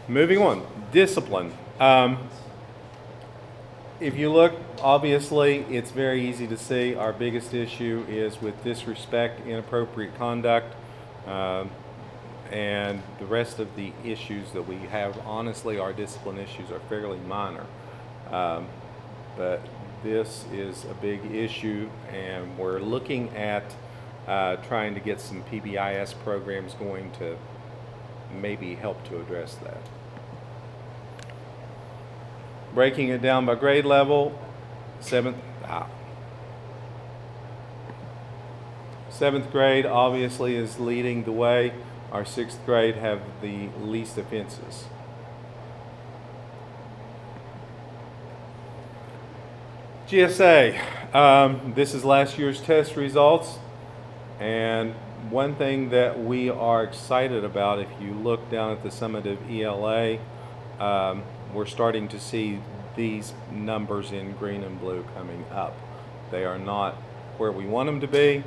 Speaker 6: moving on. Discipline. If you look, obviously, it's very easy to see our biggest issue is with disrespect, inappropriate conduct, and the rest of the issues that we have. Honestly, our discipline issues are fairly minor, but this is a big issue, and we're looking at trying to get some PBIS programs going to maybe help to address that. Breaking it down by grade level, 7th grade obviously is leading the way. Our 6th grade have the least offenses. GSA, this is last year's test results, and one thing that we are excited about, if you look down at the summative ELA, we're starting to see these numbers in green and blue coming up. They are not where we want them to be,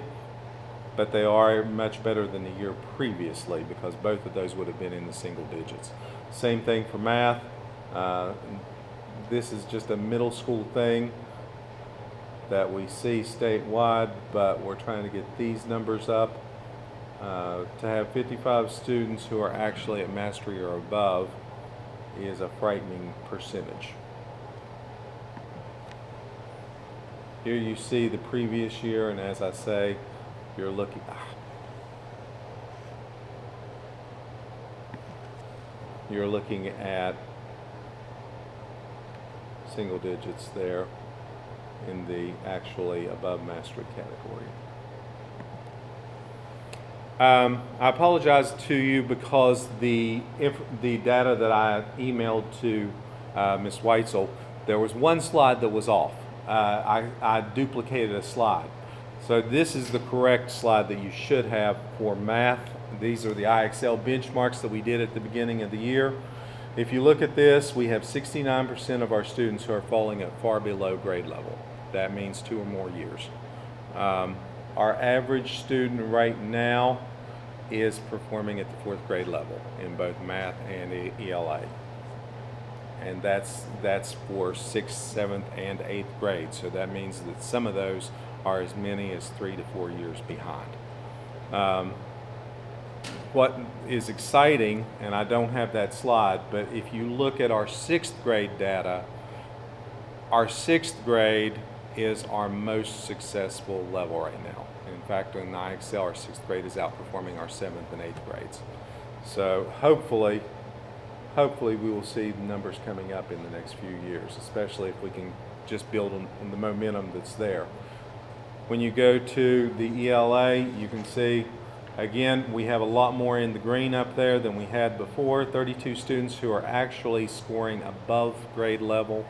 Speaker 6: but they are much better than the year previously, because both of those would have been in the single digits. Same thing for math. This is just a middle school thing that we see statewide, but we're trying to get these numbers up. To have 55 students who are actually at mastery or above is a frightening percentage. Here you see the previous year, and as I say, you're looking at single digits there in the actually above mastery category. I apologize to you because the data that I emailed to Ms. Weitzel, there was one slide that was off. I duplicated a slide. So this is the correct slide that you should have for math. These are the IXL benchmarks that we did at the beginning of the year. If you look at this, we have 69% of our students who are falling at far below grade level. That means 2 or more years. Our average student right now is performing at the 4th grade level in both math and ELA. And that's for 6th, 7th, and 8th grade. So that means that some of those are as many as 3 to 4 years behind. What is exciting, and I don't have that slide, but if you look at our 6th grade data, our 6th grade is our most successful level right now. In fact, in IXL, our 6th grade is outperforming our 7th and 8th grades. So hopefully we will see the numbers coming up in the next few years, especially if we can just build on the momentum that's there. When you go to the ELA, you can see Again, we have a lot more in the green up there than we had before. 32 students who are actually scoring above grade level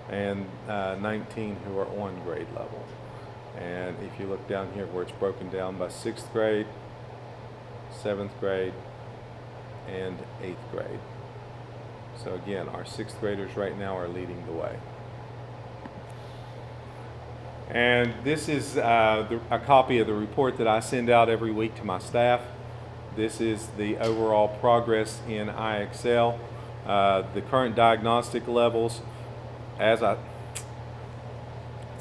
Speaker 6: and 19 who are on grade level. And if you look down here where it's broken down by 6th grade, 7th grade, and 8th grade. So again, our 6th graders right now are leading the way. And this is a copy of the report that I send out every week to my staff. This is the overall progress in IXL. The current diagnostic levels, it's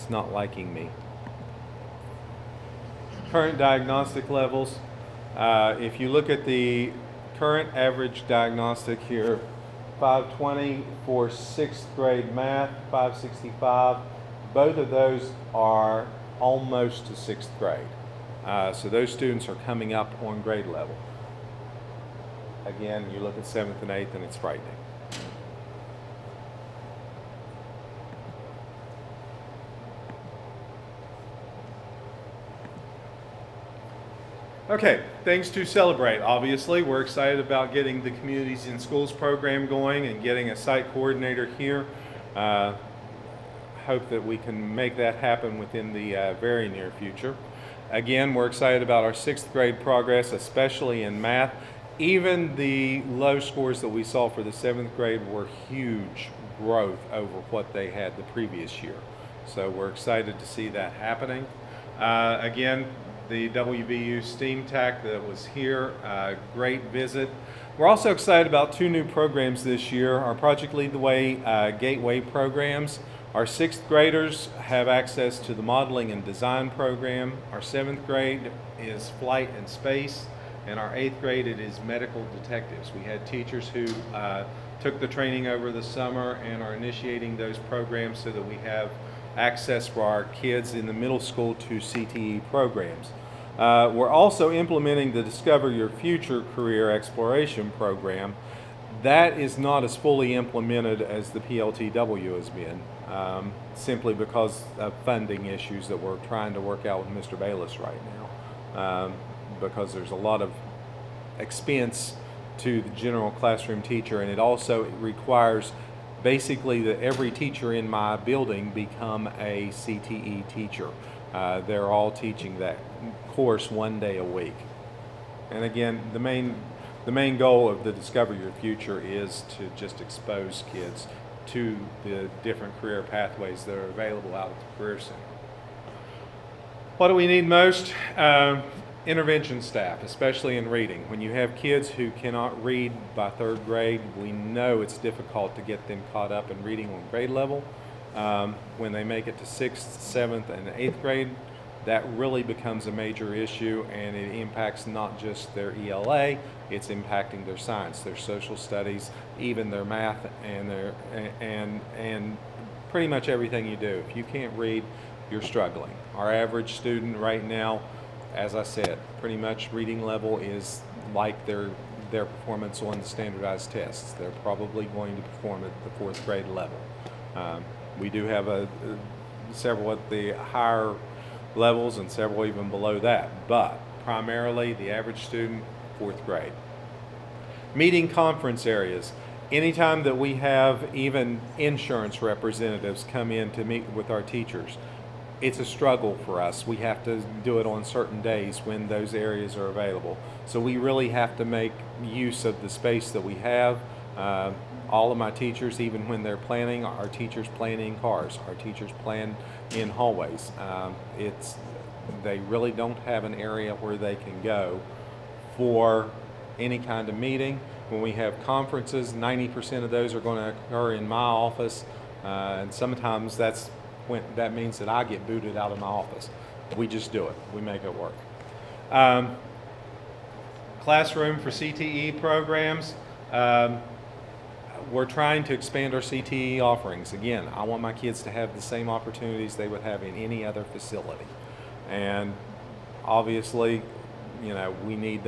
Speaker 6: not liking me. Current diagnostic levels, if you look at the current average diagnostic here, 520 for 6th grade math, 565. Both of those are almost to 6th grade. So those students are coming up on grade level. Again, you look at 7th and 8th and it's frightening. Okay, things to celebrate. Obviously, we're excited about getting the Communities in Schools program going and getting a site coordinator here. Hope that we can make that happen within the very near future. Again, we're excited about our 6th grade progress, especially in math. Even the low scores that we saw for the 7th grade were huge growth over what they had the previous year. So we're excited to see that happening. Again, the WVU STEAM TAC that was here, great visit. We're also excited about 2 new programs this year, our Project Lead the Way Gateway programs. Our 6th graders have access to the modeling and design program. Our 7th grade is flight and space, and our 8th grade it is medical detectives. We had teachers who took the training over the summer and are initiating those programs so that we have access for our kids in the middle school to CTE programs. We're also implementing the Discover Your Future Career Exploration program. That is not as fully implemented as the PLTW has been, simply because of funding issues that we're trying to work out with Mr. Bayless right now, because there's a lot of expense to the general classroom teacher, and it also requires basically that every teacher in my building become a CTE teacher. They're all teaching that course 1 day a week. And again, the main goal of the Discover Your Future is to just expose kids to the different career pathways that are available out at the Career Center. What do we need most? Intervention staff, especially in reading. When you have kids who cannot read by 3rd grade, we know it's difficult to get them caught up in reading on grade level. When they make it to 6th, 7th, and 8th grade, that really becomes a major issue, and it impacts not just their ELA, it's impacting their science, their social studies, even their math, and and pretty much everything you do. If you can't read, you're struggling. Our average student right now, as I said, pretty much reading level is like their performance on the standardized tests. They're probably going to perform at the 4th grade level. We do have several at the higher levels and several even below that, but primarily the average student, 4th grade. Meeting conference areas. Anytime that we have even insurance representatives come in to meet with our teachers, it's a struggle for us. We have to do it on certain days when those areas are available. So we really have to make use of the space that we have. All of my teachers, even when they're planning, our teachers plan in cars. Our teachers plan in hallways. They really don't have an area where they can go for any kind of meeting. When we have conferences, 90% of those are going to occur in my office, and sometimes that means that I get booted out of my office. We just do it. We make it work. Classroom for CTE programs. We're trying to expand our CTE offerings. Again, I want my kids to have the same opportunities they would have in any other facility. And obviously, we need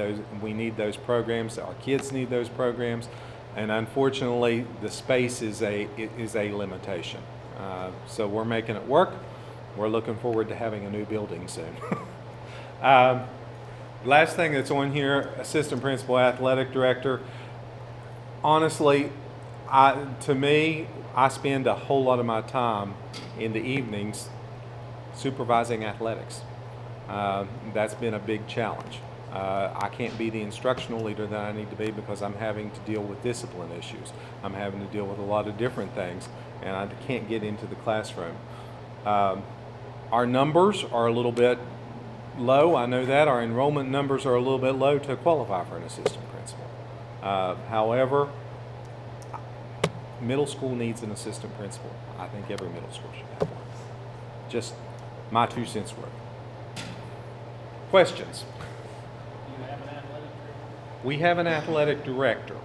Speaker 6: those programs. Our kids need those programs. And unfortunately, the space is a limitation. So we're making it work. We're looking forward to having a new building soon. Last thing that's on here, assistant principal, athletic director. Honestly, to me, I spend a whole lot of my time in the evenings supervising athletics. That's been a big challenge. I can't be the instructional leader that I need to be because I'm having to deal with discipline issues. I'm having to deal with a lot of different things, and I can't get into the classroom. Our numbers are a little bit low. I know that. Our enrollment numbers are a little bit low to qualify for an assistant principal. However, middle school needs an assistant principal. I think every middle school should have one. Just my 2 cents worth. Questions?
Speaker 1: Do you have an athletic director?
Speaker 6: We have an athletic director.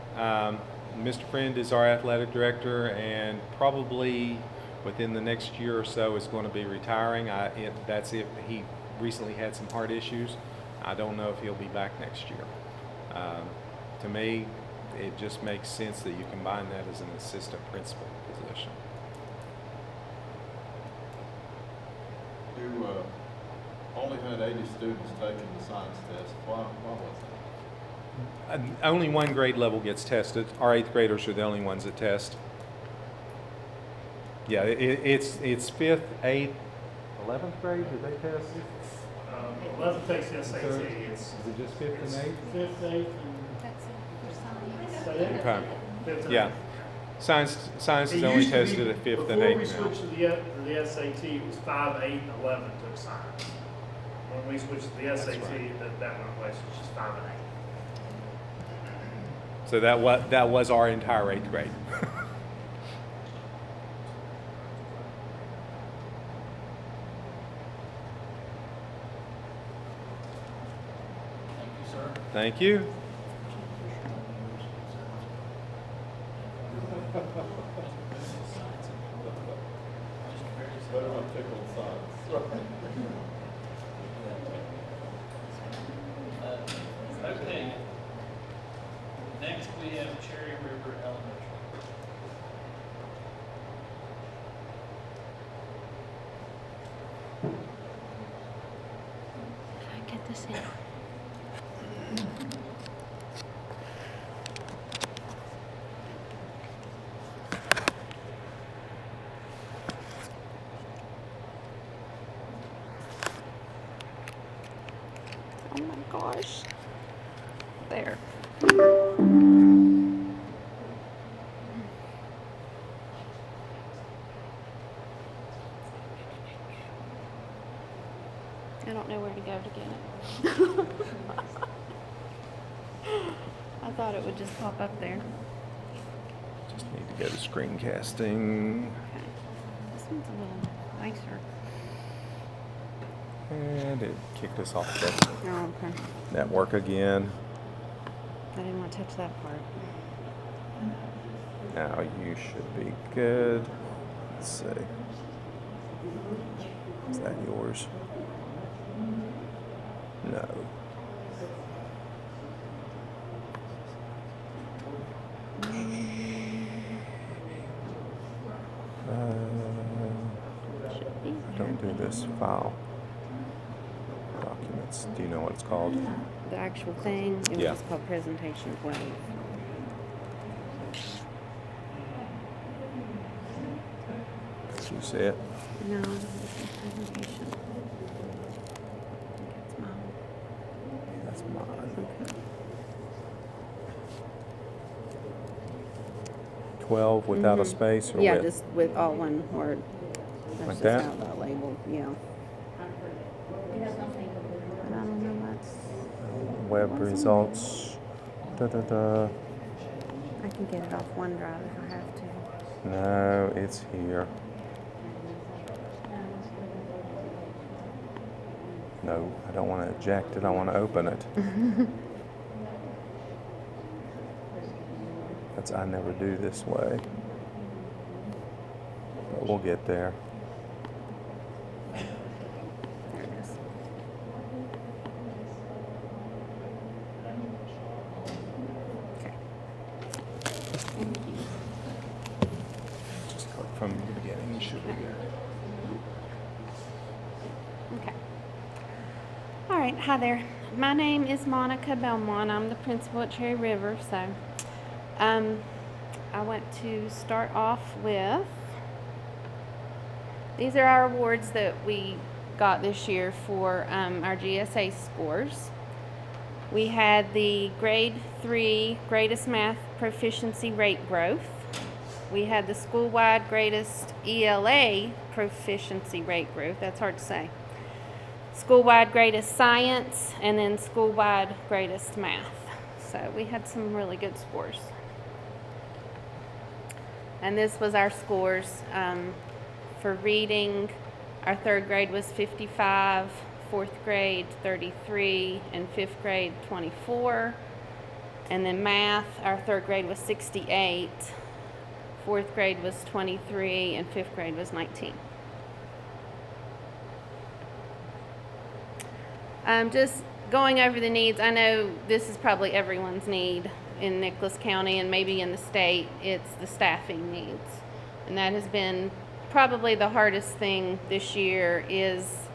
Speaker 6: Mr. Friend is our athletic director, and probably within the next year or so is going to be retiring. That's if he recently had some heart issues. I don't know if he'll be back next year. To me, it just makes sense that you combine that as an assistant principal position.
Speaker 3: You only had 80 students taking the science test. Why was that?
Speaker 6: Only one grade level gets tested. Our 8th graders are the only ones that test. Yeah, it's 5th, 8th, 11th grade. Did they test?
Speaker 4: 11 takes the SAT.
Speaker 6: Is
Speaker 4: It's
Speaker 6: it just 5th and 8th?
Speaker 4: 5th, 8th,
Speaker 5: That's it for
Speaker 4: and
Speaker 6: Okay.
Speaker 4: 5th and
Speaker 6: Yeah.
Speaker 4: 8th.
Speaker 6: Science is only tested at 5th and 8th
Speaker 4: Before we
Speaker 6: now.
Speaker 4: switched to the SAT, it was 5, 8, and 11 took science. When we switched to the SAT,
Speaker 6: right.
Speaker 4: that went away, so it's just 5 and 8.
Speaker 6: So that was our entire 8th grade.
Speaker 1: Thank you, sir.
Speaker 6: Thank you.
Speaker 3: Better not tickle the science.
Speaker 1: Okay. Next, we have Cherry River Elementary.
Speaker 5: Get this in. Oh my gosh. There. I don't know where to go to get it. I thought it would just pop up there.
Speaker 6: Just need to go to screencasting.
Speaker 5: Okay. This one's a little nicer.
Speaker 6: And it kicked us off that
Speaker 5: Oh, okay.
Speaker 6: network again.
Speaker 5: I didn't want to touch that part.
Speaker 6: Now you should be good. Let's see. Is that yours? No.
Speaker 5: Should be.
Speaker 6: Don't do this file. Documents. Do you know what it's called?
Speaker 5: The actual thing, it was
Speaker 6: Yeah.
Speaker 5: just called presentation 12.
Speaker 6: Did you see it?
Speaker 5: No, this is presentation. That's mine.
Speaker 6: That's mine.
Speaker 5: Okay.
Speaker 6: 12 without a space or
Speaker 5: Yeah,
Speaker 6: with?
Speaker 5: just with all one word. That's
Speaker 6: Like
Speaker 5: just
Speaker 6: that?
Speaker 5: how that labeled, yeah. But I don't know what's,
Speaker 6: Web results. Da da da.
Speaker 5: I can get it off OneDrive if I have to.
Speaker 6: No, it's here. No, I don't want to eject it. I want to open it. I never do this way. But we'll get there.
Speaker 5: There it is. Okay. Thank you.
Speaker 6: Just click from the beginning. You should be good.
Speaker 5: Okay. All right, hi there.
Speaker 7: My name is Monica Belmont. I'm the principal at Cherry River. So, I want to start off with, these are our awards that we got this year for our GSA scores. We had the grade 3 greatest math proficiency rate growth. We had the school-wide greatest ELA proficiency rate growth. That's hard to say. School-wide greatest science, and then school-wide greatest math. So we had some really good scores. And this was our scores. For reading, our third grade was 55, fourth grade 33, and fifth grade 24. And then math, our third grade was 68, fourth grade was 23, and fifth grade was 19. Just going over the needs, I know this is probably everyone's need in Nicholas County and maybe in the state. It's the staffing needs. And that has been probably the hardest thing this year. Is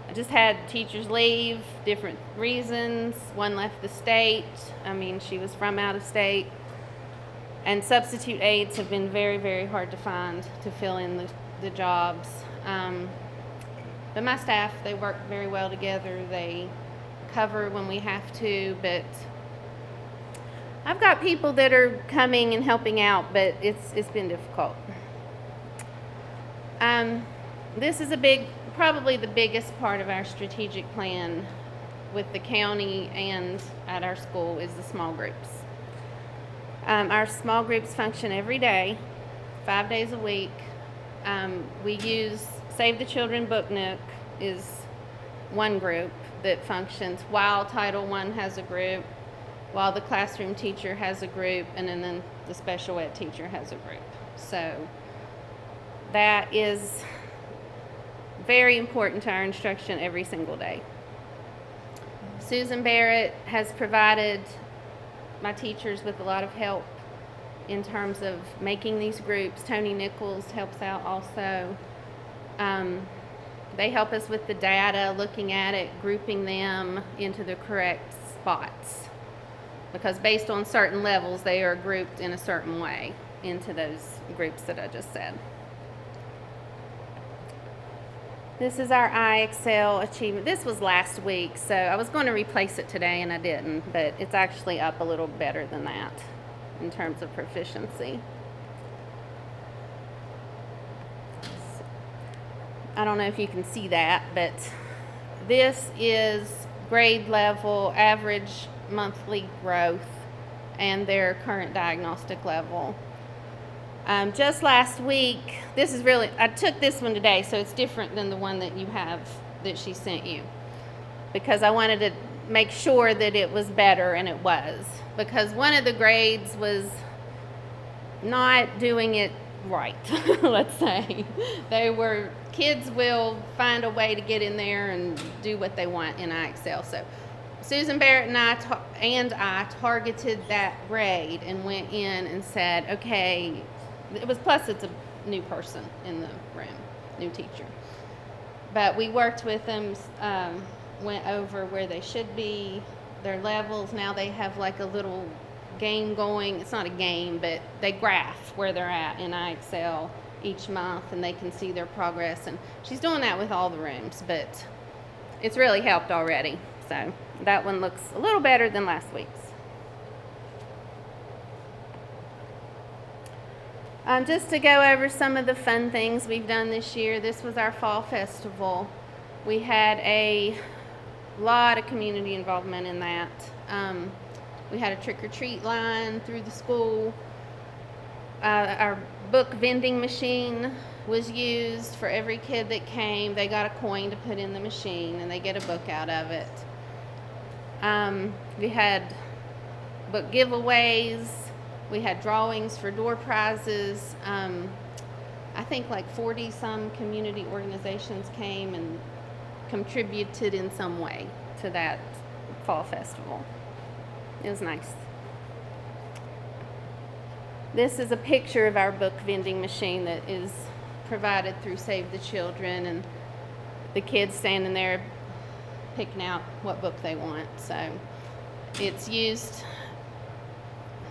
Speaker 7: I just had teachers leave, different reasons. One left the state. I mean, she was from out of state. And substitute aides have been very, very hard to find to fill in the jobs. But my staff, they work very well together. They cover when we have to, but I've got people that are coming and helping out, but it's been difficult. This is probably the biggest part of our strategic plan with the county and at our school is the small groups. Our small groups function every day, 5 days a week. We use Save the Children Book Nook is one group that functions while Title I has a group, while the classroom teacher has a group, and then the special ed teacher has a group. So that is very important to our instruction every single day. Susan Barrett has provided my teachers with a lot of help in terms of making these groups. Tony Nichols helps out also. They help us with the data, looking at it, grouping them into the correct spots. Because based on certain levels, they are grouped in a certain way into those groups that I just said. This is our IXL achievement. This was last week, so I was going to replace it today and I didn't, but it's actually up a little better than that in terms of proficiency. I don't know if you can see that, but this is grade level, average monthly growth, and their current diagnostic level. Just last week, I took this one today, so it's different than the one that you have that she sent you, because I wanted to make sure that it was better, and it was, because one of the grades was not doing it right, let's say. Kids will find a way to get in there and do what they want in IXL. So Susan Barrett and I targeted that grade and went in and said, okay, plus it's a new person in the room, new teacher. But we worked with them, went over where they should be, their levels. Now they have like a little game going. It's not a game, but they graph where they're at in IXL each month, and they can see their progress. And she's doing that with all the rooms, but it's really helped already. So that one looks a little better than last week's. Just to go over some of the fun things we've done this year, this was our fall festival. We had a lot of community involvement in that. We had a trick-or-treat line through the school. Our book vending machine was used for every kid that came. They got a coin to put in the machine, and they get a book out of it. We had book giveaways. We had drawings for door prizes. I think like 40 some community organizations came and contributed in some way to that fall festival. It was nice. This is a picture of our book vending machine that is provided through Save the Children, and the kids standing there picking out what book they want. So it's used,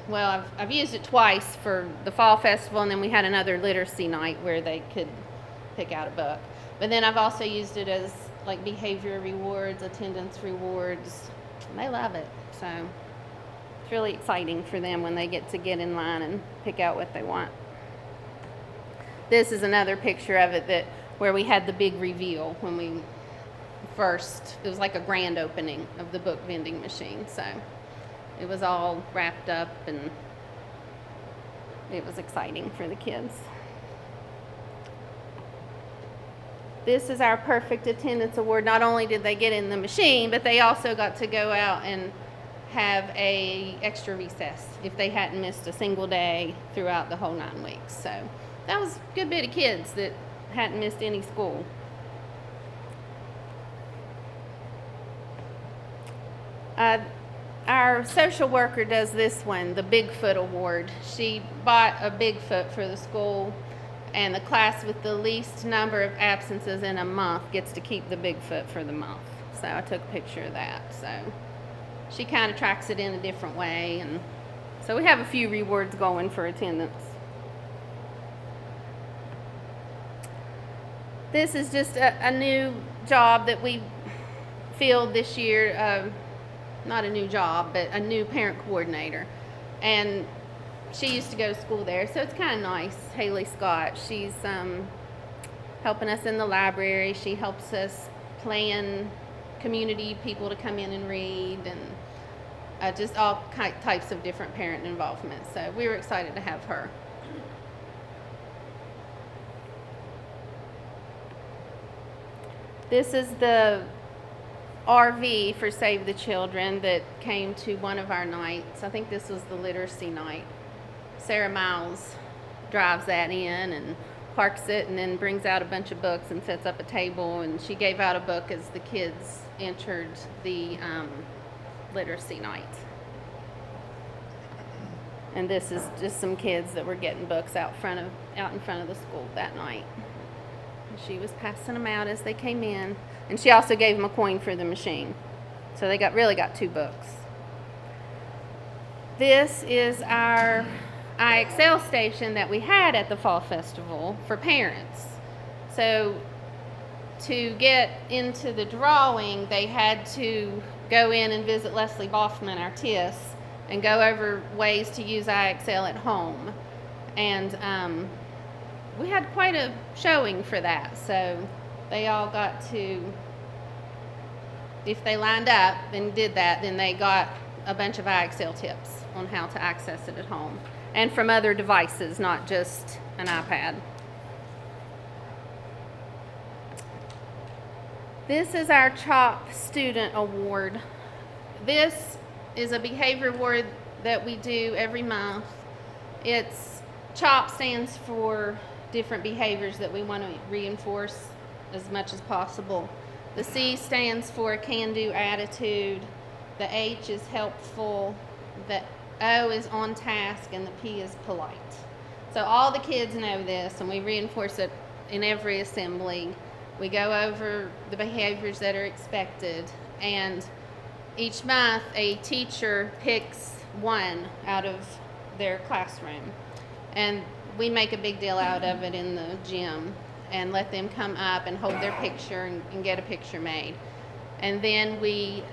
Speaker 7: well, I've used it twice for the fall festival, and then we had another literacy night where they could pick out a book. But then I've also used it as like behavior rewards, attendance rewards. They love it. So it's really exciting for them when they get to get in line and pick out what they want. This is another picture of it where we had the big reveal when we first, it was like a grand opening of the book vending machine. So it was all wrapped up and it was exciting for the kids. This is our perfect attendance award. Not only did they get in the machine, but they also got to go out and have a extra recess if they hadn't missed a single day throughout the whole 9 weeks. So that was a good bit of kids that hadn't missed any school. Our social worker does this one, the Bigfoot Award. She bought a Bigfoot for the school, and the class with the least number of absences in a month gets to keep the Bigfoot for the month. So I took a picture of that. So she kind of tracks it in a different way, and so we have a few rewards going for attendance. This is just a new job that we filled this year. Not a new job, but a new parent coordinator. And she used to go to school there, so it's kind of nice. Haley Scott, she's helping us in the library. She helps us plan community people to come in and read, and just all types of different parent involvement. So we were excited to have her. This is the RV for Save the Children that came to one of our nights. I think this was the literacy night. Sarah Miles drives that in and parks it and then brings out a bunch of books and sets up a table, and she gave out a book as the kids entered the literacy night. And this is just some kids that were getting books out in front of the school that night. She was passing them out as they came in. And she also gave them a coin for the machine. So they really got 2 books. This is our IXL station that we had at the Fall Festival for parents. So to get into the drawing, they had to go in and visit Leslie Boffman, our TIS, and go over ways to use IXL at home. And we had quite a showing for that. So they all got to, if they lined up and did that, then they got a bunch of IXL tips on how to access it at home. And from other devices, not just an iPad. This is our CHOP Student Award. This is a behavior award that we do every month. CHOP stands for different behaviors that we want to reinforce as much as possible. The C stands for can-do attitude. The H is helpful. The O is on task, and the P is polite. So all the kids know this, and we reinforce it in every assembly. We go over the behaviors that are expected, and each month a teacher picks one out of their classroom. And we make a big deal out of it in the gym and let them come up and hold their picture and get a picture made. And then we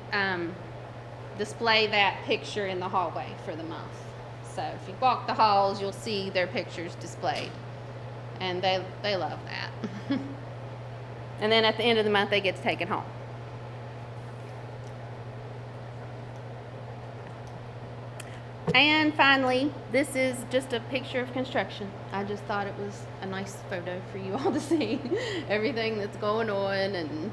Speaker 7: display that picture in the hallway for the month. So if you walk the halls, you'll see their pictures displayed. And they love that. And then at the end of the month, they get to take it home. And finally, this is just a picture of construction. I just thought it was a nice photo for you all to see everything that's going on, and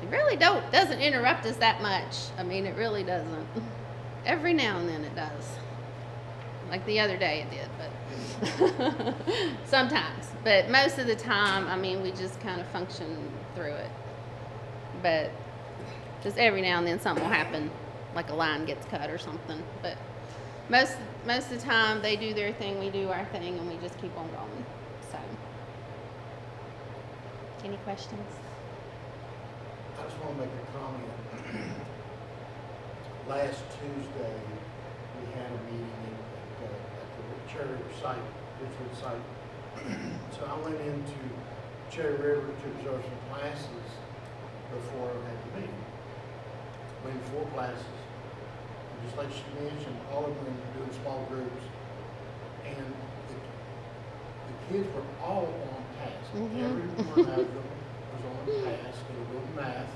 Speaker 7: it really doesn't interrupt us that much. I mean, it really doesn't. Every now and then it does. Like the other day it did, but sometimes. But most of the time, I mean, we just kind of function through it. But just every now and then something will happen, like a line gets cut or something. But most of the time they do their thing, we do our thing, and we just keep on going. So, any questions?
Speaker 2: I just want to make a comment. Last Tuesday, we had a meeting at the Cherry site, Richwood site. So I went into Cherry River to observe some classes before I had the meeting. Went 4 classes. And just like she mentioned, all of them doing small groups. And the kids were all on task. Every one of them was on task. They were doing math.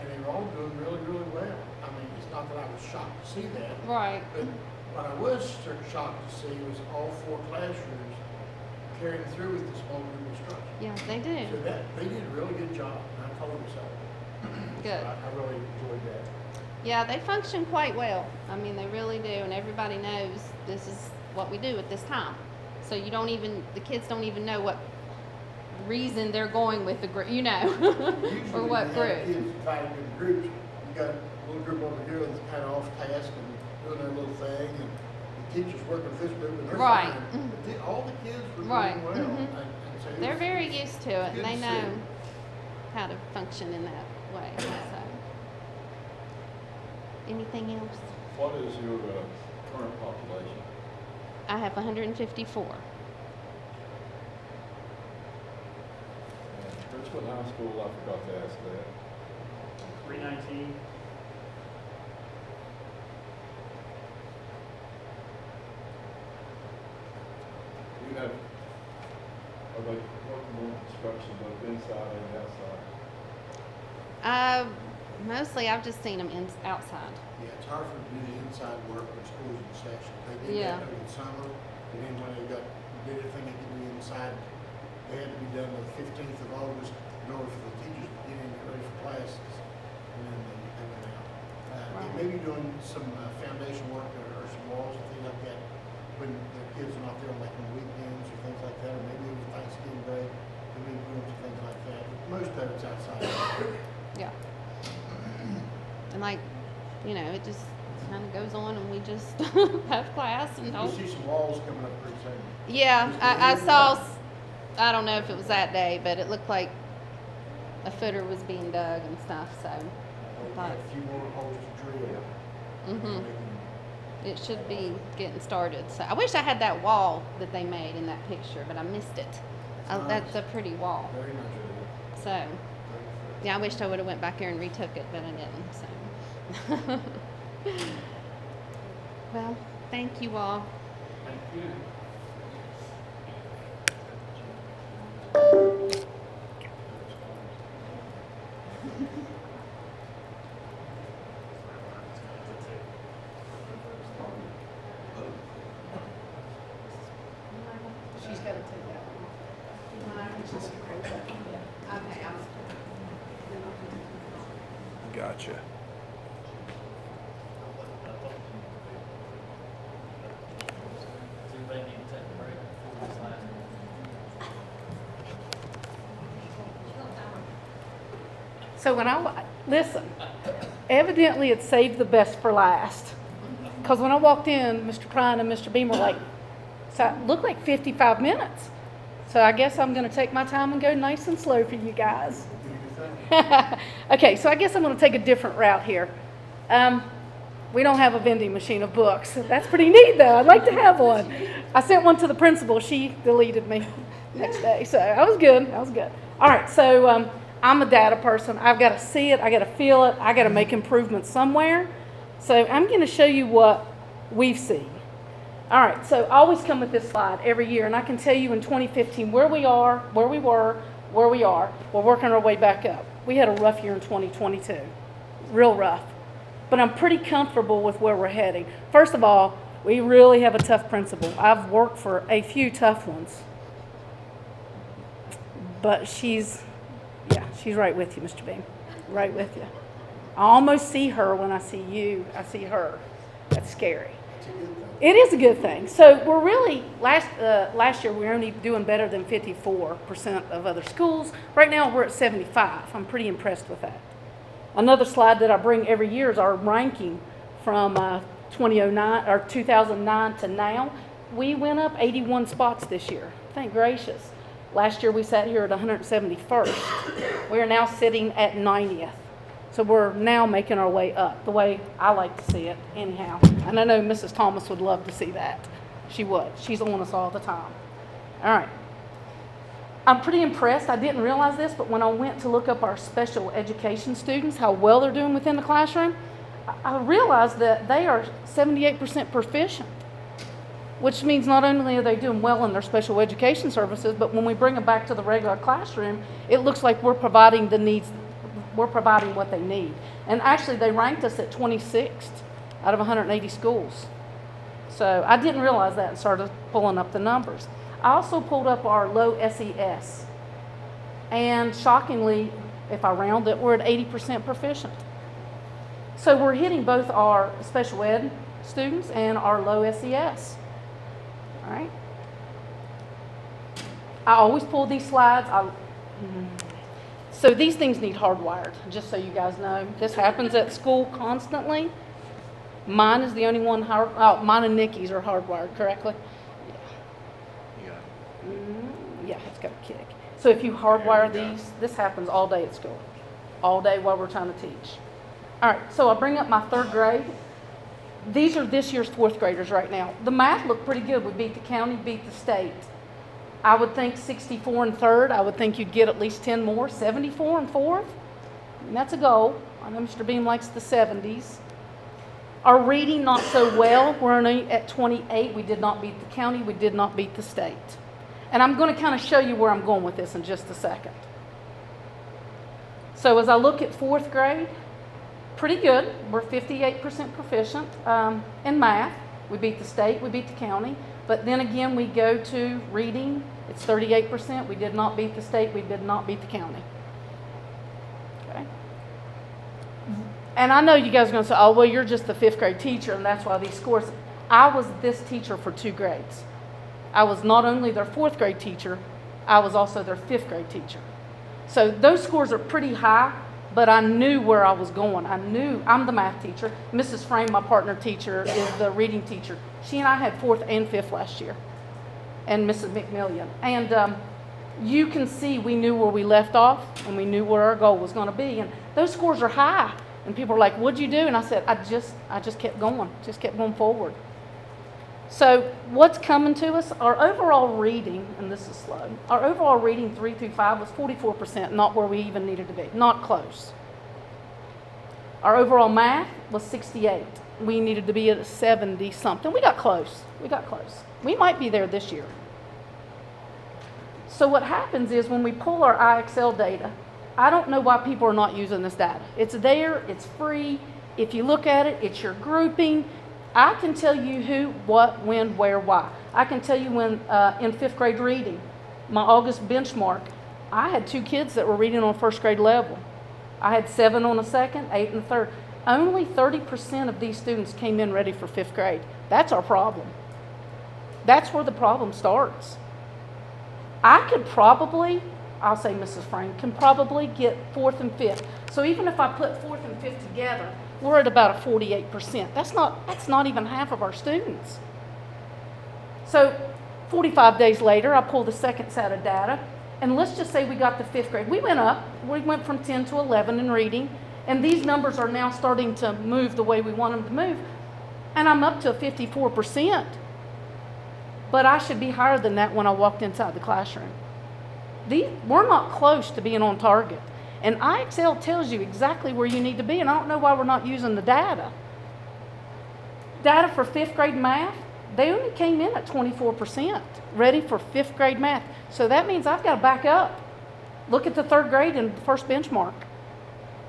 Speaker 2: And they were all doing really, really well. I mean, it's not that I was shocked to see that.
Speaker 7: Right.
Speaker 2: But what I was shocked to see was all 4 classrooms carrying through with the small group instruction.
Speaker 7: Yeah, they do.
Speaker 2: So that, they did a really good job, and I told them so.
Speaker 7: Good.
Speaker 2: So I really enjoyed that.
Speaker 7: Yeah, they function quite well. I mean, they really do, and everybody knows this is what we do at this time. So you don't even, the kids don't even know what reason they're going with the group, you know, or what
Speaker 2: Usually
Speaker 7: group.
Speaker 2: when you have kids divided into groups, you got a little group over here that's kind of off task and doing their little thing, and the teacher's working with this group, and they're
Speaker 7: Right.
Speaker 2: fine. But all the kids were
Speaker 7: Right.
Speaker 2: doing well. And so it
Speaker 7: They're
Speaker 2: was-
Speaker 7: very used to it, and
Speaker 2: good
Speaker 7: they
Speaker 2: to
Speaker 7: know
Speaker 2: see.
Speaker 7: how to function in that way. So, anything else?
Speaker 3: What is your current population?
Speaker 7: I have 154.
Speaker 3: And Richmond High School, I forgot to ask that.
Speaker 4: 319.
Speaker 3: Do you have, are they working on construction both inside and outside?
Speaker 7: Mostly I've just seen them outside.
Speaker 2: Yeah, it's hard for them to do the inside work when school's in session. They did
Speaker 7: Yeah.
Speaker 2: that over the summer, and then when they did everything they could do inside, they had to be done on the 15th of August in order for the teachers to get in and get ready for classes. And then they went out. They may be doing some foundation work or some walls and things like that when their kids are not there, like on weekends or things like that, or maybe over Thanksgiving break, they may be doing some things like that. But most of it's outside.
Speaker 7: Yeah. And like, you know, it just kind of goes on, and we just have class and
Speaker 2: You'll
Speaker 7: don't.
Speaker 2: see some walls coming up pretty soon.
Speaker 7: Yeah, I saw. I don't know if it was that day, but it looked like a footer was being dug and stuff. So
Speaker 2: We've got a few more holes to drill.
Speaker 7: Mhm. it should be getting started. So I wish I had that wall that they made in that picture, but I missed it. That's a pretty wall.
Speaker 2: Very nice.
Speaker 7: So yeah, I wished I would have went back there and retook it, but I didn't. So. Well, thank you all.
Speaker 4: Thank you.
Speaker 7: She's got to take that one. Okay,
Speaker 6: Gotcha.
Speaker 8: So listen, evidently it saved the best for last. Because when I walked in, Mr. Prine and Mr. Beam were like, so it looked like 55 minutes. So I guess I'm going to take my time and go nice and slow for you guys. Okay, so I guess I'm going to take a different route here. We don't have a vending machine of books. That's pretty neat, though. I'd like to have one. I sent one to the principal. She deleted me next day. So I was good. All right, so I'm a data person. I've got to see it. I got to feel it. I got to make improvements somewhere. So I'm going to show you what we've seen. All right, so I always come with this slide every year, and I can tell you in 2015 where we are, where we were, where we are. We're working our way back up. We had a rough year in 2022, real rough. But I'm pretty comfortable with where we're heading. First of all, we really have a tough principal. I've worked for a few tough ones. But she's right with you, Mr. Beam, right with you. I almost see her when I see you. I see her. That's scary. It is a good thing. So we're really, last year we were only doing better than 54% of other schools. Right now we're at 75. I'm pretty impressed with that. Another slide that I bring every year is our ranking from 2009 to now. We went up 81 spots this year. Thank gracious. Last year we sat here at 171st. We are now sitting at 90th. So we're now making our way up, the way I like to see it anyhow. And I know Mrs. Thomas would love to see that. She would. She's on us all the time. All right. I'm pretty impressed. I didn't realize this, but when I went to look up our special education students, how well they're doing within the classroom, I realized that they are 78% proficient, which means not only are they doing well in their special education services, but when we bring them back to the regular classroom, it looks like we're providing the needs, we're providing what they need. And actually, they ranked us at 26th out of 180 schools. So I didn't realize that and started pulling up the numbers. I also pulled up our low SES. And shockingly, if I round it, we're at 80% proficient. So we're hitting both our special ed students and our low SES. All right. I always pull these slides. So these things need hardwired, just so you guys know. This happens at school constantly. Mine is the only one, mine and Nikki's are hardwired correctly. Yeah, it's got a kick. So if you hardwire these, this happens all day at school. All day while we're trying to teach. All right, so I bring up my third grade. These are this year's fourth graders right now. The math looked pretty good. We beat the county, beat the state. I would think 64 in third. I would think you'd get at least 10 more. 74 in fourth. And that's a goal. I know Mr. Beam likes the 70s. Our reading, not so well. We're only at 28. We did not beat the county. We did not beat the state. And I'm going to kind of show you where I'm going with this in just a second. So as I look at fourth grade, pretty good. We're 58% proficient in math. We beat the state, we beat the county. But then again, we go to reading. It's 38%. We did not beat the state. We did not beat the county. Okay. And I know you guys are going to say, oh, well, you're just the fifth grade teacher, and that's why these scores. I was this teacher for 2 grades. I was not only their fourth grade teacher, I was also their fifth grade teacher. So those scores are pretty high, but I knew where I was going. I knew I'm the math teacher. Mrs. Frame, my partner teacher, is the reading teacher. She and I had 4th and 5th last year, and Mrs. McMillian. And you can see we knew where we left off, and we knew where our goal was going to be. And those scores are high. And people are like, what'd you do? And I said, I just kept going, just kept going forward. So what's coming to us? Our overall reading, and this is slow, our overall reading 3 through 5 was 44%, not where we even needed to be, not close. Our overall math was 68. We needed to be at 70 something. We got close. We might be there this year. So what happens is when we pull our IXL data, I don't know why people are not using this data. It's there, it's free. If you look at it, it's your grouping. I can tell you who, what, when, where, why. I can tell you when in 5th grade reading, my August benchmark, I had 2 kids that were reading on 1st grade level. I had 7 on a 2nd, 8 in the 3rd. Only 30% of these students came in ready for 5th grade. That's our problem. That's where the problem starts. I could probably, I'll say Mrs. Frank, can probably get 4th and 5th. So even if I put 4th and 5th together, we're at about a 48%. That's not even half of our students. So 45 days later, I pulled the second set of data, and let's just say we got to 5th grade. We went up. We went from 10 to 11 in reading, and these numbers are now starting to move the way we want them to move. And I'm up to 54%. But I should be higher than that when I walked inside the classroom. We're not close to being on target. And IXL tells you exactly where you need to be, and I don't know why we're not using the data. Data for 5th grade math, they only came in at 24%, ready for 5th grade math. So that means I've got to back up. Look at the 3rd grade and first benchmark.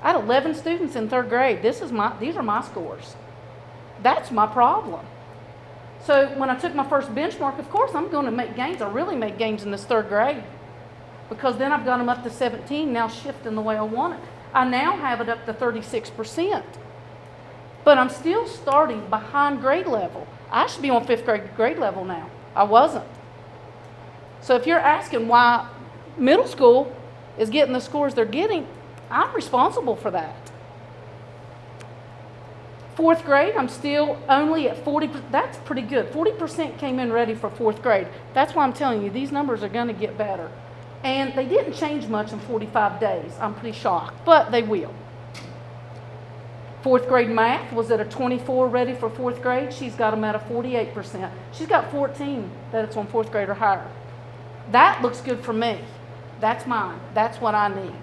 Speaker 8: I had 11 students in 3rd grade. These are my scores. That's my problem. So when I took my first benchmark, of course, I'm going to make gains. I really made gains in this 3rd grade. Because then I've got them up to 17, now shifting the way I want it. I now have it up to 36%. But I'm still starting behind grade level. I should be on 5th grade level now. I wasn't. So if you're asking why middle school is getting the scores they're getting, I'm responsible for that. 4th grade, I'm still only at 40%. That's pretty good. 40% came in ready for 4th grade. That's why I'm telling you, these numbers are going to get better. And they didn't change much in 45 days. I'm pretty shocked, but they will. Fourth grade math was at a 24 ready for fourth grade. She's got them at a 48%. She's got 14 that it's on fourth grade or higher. That looks good for me. That's mine. That's what I need.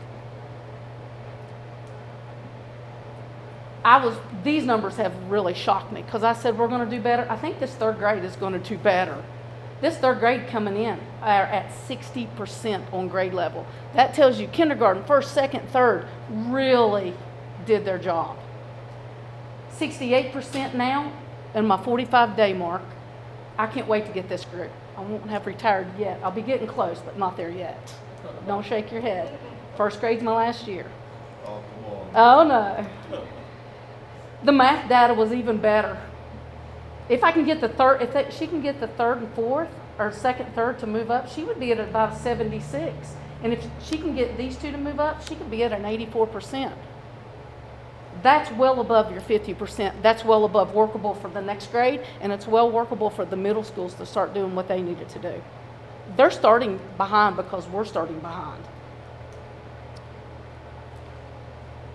Speaker 8: These numbers have really shocked me because I said we're going to do better. I think this third grade is going to do better. This third grade coming in are at 60% on grade level. That tells you kindergarten, first, second, third really did their job. 68% now, and my 45-day mark. I can't wait to get this group. I won't have retired yet. I'll be getting close, but not there yet. Don't shake your head. First grade's my last year.
Speaker 3: Oh, come on.
Speaker 8: Oh, no. The math data was even better. If I can get the third, she can get the third and fourth, or second, third to move up, she would be at about a 76. And if she can get these two to move up, she could be at an 84%. That's well above your 50%. That's well above workable for the next grade, and it's well workable for the middle schools to start doing what they needed to do. They're starting behind because we're starting behind.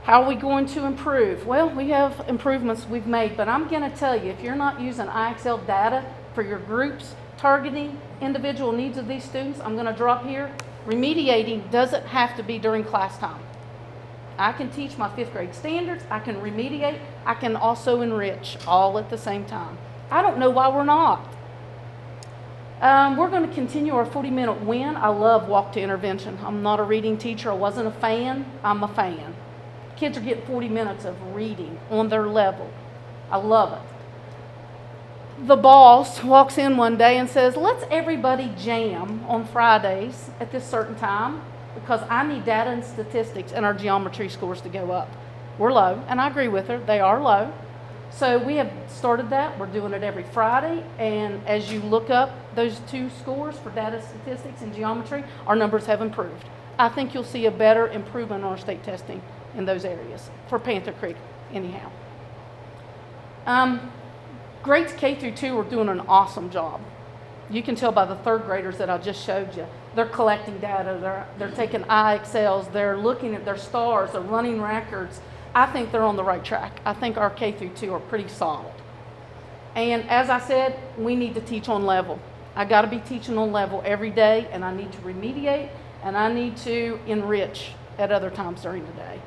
Speaker 8: How are we going to improve? Well, we have improvements we've made, but I'm going to tell you, if you're not using IXL data for your groups, targeting individual needs of these students, I'm going to drop here. Remediating doesn't have to be during class time. I can teach my fifth grade standards, I can remediate, I can also enrich all at the same time. I don't know why we're not. We're going to continue our 40-minute win. I love walk to intervention. I'm not a reading teacher. I wasn't a fan. I'm a fan. Kids are getting 40 minutes of reading on their level. I love it. The boss walks in one day and says, let's everybody jam on Fridays at this certain time because I need data and statistics and our geometry scores to go up. We're low, and I agree with her. They are low. So we have started that. We're doing it every Friday, and as you look up those two scores for data, statistics, and geometry, our numbers have improved. I think you'll see a better improvement on our state testing in those areas for Panther Creek anyhow. Grades K through 2 are doing an awesome job. You can tell by the third graders that I just showed you. They're collecting data, they're taking IXLs, they're looking at their stars, they're running records. I think they're on the right track. I think our K through 2 are pretty solid. And as I said, we need to teach on level. I got to be teaching on level every day, and I need to remediate, and I need to enrich at other times during the day.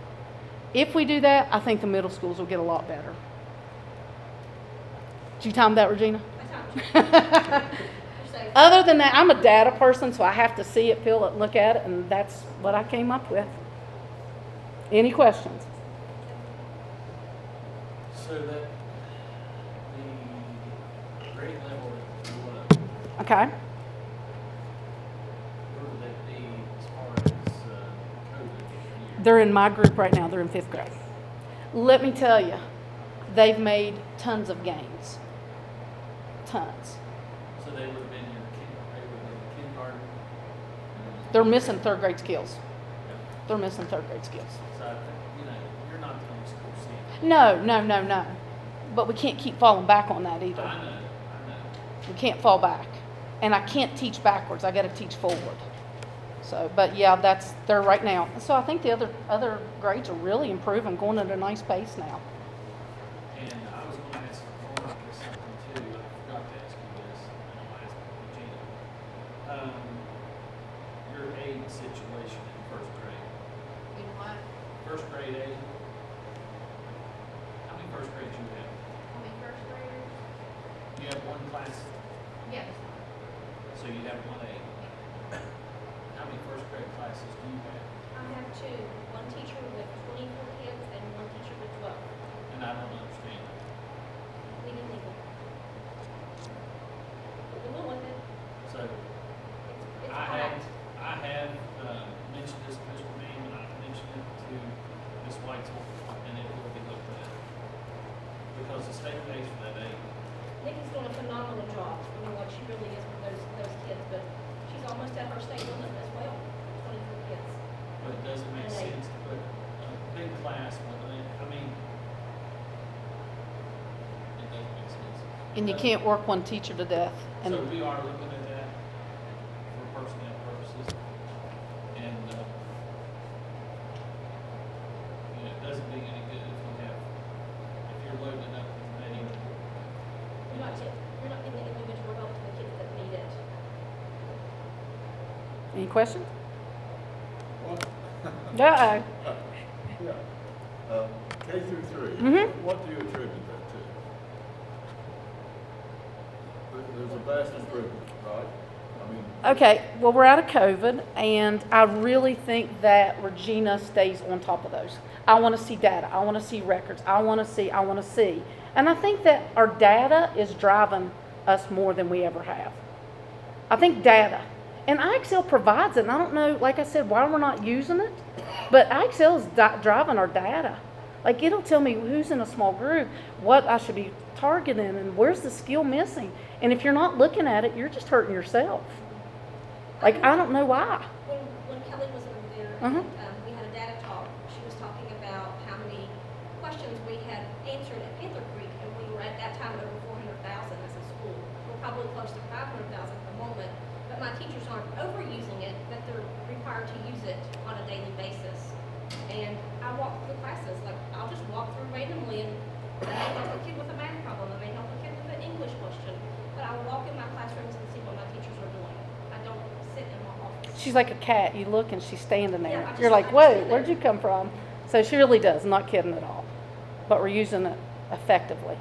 Speaker 8: If we do that, I think the middle schools will get a lot better. Did you time that, Regina? Other than that, I'm a data person, so I have to see it, feel it, look at it, and that's what I came up with. Any questions?
Speaker 1: So that the grade level that you want to,
Speaker 8: Okay.
Speaker 1: where would that be as far as COVID year?
Speaker 8: They're in my group right now. They're in 5th grade. Let me tell you, they've made tons of gains. Tons.
Speaker 1: So they would have been kindergarten.
Speaker 8: They're missing third grade skills. They're missing third grade skills.
Speaker 1: So I think, you're not the only school seeing it.
Speaker 8: No. But we can't keep falling back on that either.
Speaker 1: I know.
Speaker 8: We can't fall back. And I can't teach backwards. I got to teach forward. So, but yeah, they're right now. So I think the other grades are really improving, going at a nice pace now.
Speaker 1: And I was going to ask Veronica something too. I forgot to ask you this, and I'll ask Regina. Your aid situation in first grade.
Speaker 5: You know what?
Speaker 1: First grade aid. How many first grades you have?
Speaker 5: How many first graders?
Speaker 1: You have one class,
Speaker 5: Yes.
Speaker 1: so you have one aid. How many first grade classes do you have?
Speaker 9: I have two, one teacher with 24 kids and one teacher with 12.
Speaker 1: And I don't understand.
Speaker 9: We didn't legal. But we went with it.
Speaker 1: So
Speaker 9: It's
Speaker 1: I
Speaker 9: hard.
Speaker 1: have mentioned this to Mr. Beam, and I've mentioned it to Ms. Whitesell, and it will be looked at. Because the state pays for that aid.
Speaker 9: Nikki's doing a phenomenal job. I mean, like she really is with those kids, but she's almost at her state limit as well, 24 kids.
Speaker 1: But it doesn't make
Speaker 9: And aid.
Speaker 1: sense to put a big class with it. I mean, it doesn't make sense.
Speaker 8: And you can't work one teacher to death. And
Speaker 1: So we are looking at that for personnel purposes.
Speaker 9: you're not getting the individual help to the kids that need it.
Speaker 8: Any questions?
Speaker 3: What?
Speaker 8: Uh-oh.
Speaker 3: Yeah. K through 3.
Speaker 8: Mhm.
Speaker 3: What do you attribute that to? There's a vast improvement, right? I mean,
Speaker 8: Okay, well, we're out of COVID, and I really think that Regina stays on top of those. I want to see data. I want to see records. I want to see. And I think that our data is driving us more than we ever have. I think data. And IXL provides it, and I don't know, like I said, why we're not using it, but IXL is driving our data. Like, it'll tell me who's in a small group, what I should be targeting, and where's the skill missing. And if you're not looking at it, you're just hurting yourself. Like, I don't know why.
Speaker 9: When Kelly was over there,
Speaker 8: Mhm.
Speaker 9: we had a data talk. She was talking about how many questions we had answered at Panther Creek, and we were at that time over 400,000 as a school. We're probably close to 500,000 at the moment, but my teachers aren't overusing it, but they're required to use it on a daily basis. And I walk through classes, like, I'll just walk through randomly, and I may help a kid with a math problem, I may help a kid with an English question, but I will walk in my classrooms and see what my teachers are doing. I don't sit in my office.
Speaker 8: She's like a cat. You look and she's standing there.
Speaker 9: Yeah, I just-
Speaker 8: You're like,
Speaker 9: I just
Speaker 8: whoa,
Speaker 9: stand there.
Speaker 8: where'd you come from? So she really does. I'm not kidding at all. But we're using it effectively.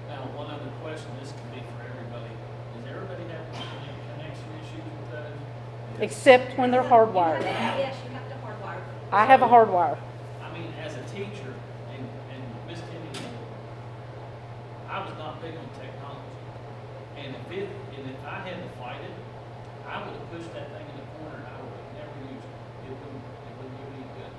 Speaker 1: Now, one other question, this can be for everybody. Does everybody have connection issues with those?
Speaker 8: Except when they're hardwired.
Speaker 9: Yes, you have to hardwire.
Speaker 8: I have a hardwire.
Speaker 1: I mean, as a teacher, and Miss Kenny, I was not big on technology. And if I had to fight it, I would have pushed that thing in the corner and I would have never used it. It wouldn't do me good.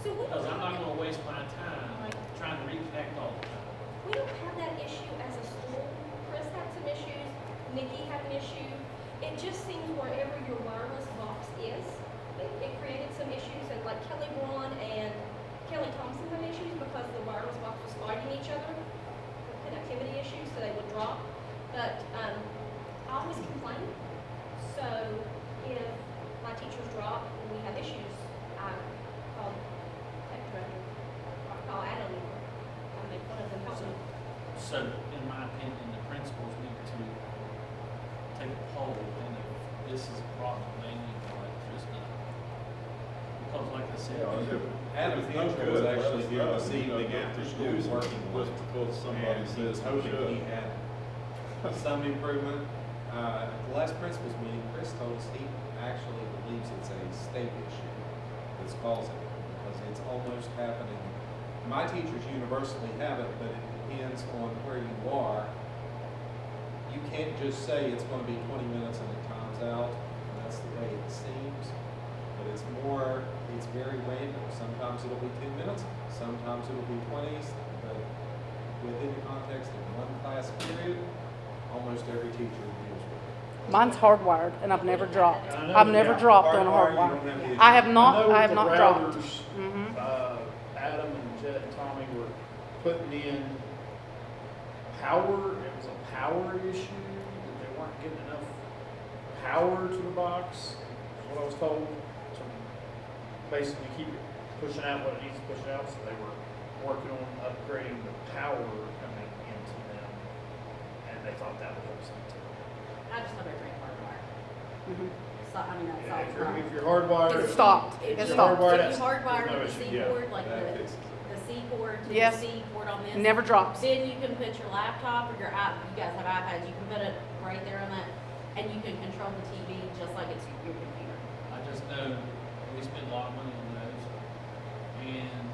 Speaker 9: So we
Speaker 1: Because
Speaker 9: don't
Speaker 1: I'm not
Speaker 9: have,
Speaker 1: gonna waste my time trying to reconnect all the time.
Speaker 9: we don't have that issue as a school. Chris had some issues, Nikki had an issue. It just seems wherever your wireless box is, it created some issues, and like Kelly Braun and Kelly Thompson had issues because the wireless box was fighting each other, connectivity issues, so they would drop. But, I always complain. So if my teachers drop and we have issues, I call tech director, or I call Adam, I make one of them help me.
Speaker 1: So, in my opinion, the principals need to take a poll, and if this is a problem, they need to let Chris know. Because like I said,
Speaker 6: Adam Future was actually here this evening after school working with
Speaker 3: just because somebody
Speaker 6: and he
Speaker 3: says
Speaker 6: was
Speaker 3: we
Speaker 6: hoping
Speaker 3: should.
Speaker 6: he had some improvement. At the last principals meeting, Chris told us he actually believes it's a state issue that's causing it, because it's almost happening. My teachers universally have it, but it depends on where you are. You can't just say it's going to be 20 minutes and it times out, and that's the way it seems. But it's very random. Sometimes it'll be 10 minutes, sometimes it'll be 20, but within the context of one class period, almost every teacher deals with it.
Speaker 8: Mine's hardwired, and I've never dropped.
Speaker 4: I know,
Speaker 8: I've never
Speaker 4: yeah.
Speaker 8: dropped on a
Speaker 6: Hardwire, you
Speaker 8: hardwire.
Speaker 6: don't have the issue.
Speaker 8: I have not
Speaker 4: with the
Speaker 8: dropped.
Speaker 4: routers,
Speaker 8: Mhm.
Speaker 4: Adam and Jet and Tommy were putting in power. It was a power issue, that they weren't getting enough power to the box, is what I was told. To basically keep it pushing out what it needs to push out, so they were working on upgrading the power coming into them, and they thought that would help some too.
Speaker 5: I just thought it was hardwired.
Speaker 8: Mhm.
Speaker 5: So, I mean, that's
Speaker 4: Yeah,
Speaker 5: all.
Speaker 4: if you're hardwired.
Speaker 8: It stopped.
Speaker 5: If
Speaker 8: It
Speaker 5: you
Speaker 8: stopped.
Speaker 4: hardwired,
Speaker 5: if you hardwire
Speaker 4: no
Speaker 5: with the
Speaker 4: issue,
Speaker 5: C
Speaker 4: yeah.
Speaker 5: cord, like
Speaker 6: That
Speaker 5: the
Speaker 6: fixes it.
Speaker 5: C cord to
Speaker 8: Yes.
Speaker 5: the C cord on this.
Speaker 8: Never drops.
Speaker 5: Then you can put your laptop or your you guys have iPads, you can put it right there on that, and you can control the TV just like it's your computer.
Speaker 1: I just know we spend a lot of money on those, and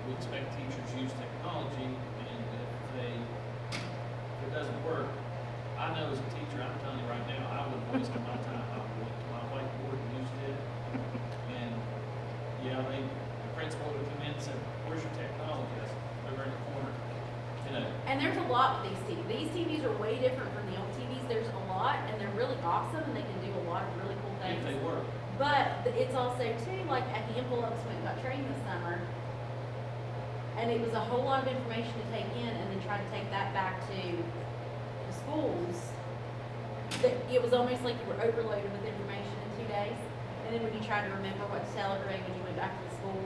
Speaker 1: we expect teachers to use technology, and if it doesn't work, I know as a teacher, I'm telling you right now, I wouldn't waste my time. I went to my whiteboard and used it, and, yeah, the principal would come in and said, where's your technology? I said, over in the corner, you know.
Speaker 5: And there's a lot with these TVs. These TVs are way different from the old TVs. There's a lot, and they're really awesome, and they can do a lot of really cool things.
Speaker 1: If they work.
Speaker 5: But it's also too, like a handful of us went and got trained this summer, and it was a whole lot of information to take in, and then try to take that back to the schools. It was almost like you were overloaded with information in 2 days, and then when you try to remember what to tell everybody when you went back to the school,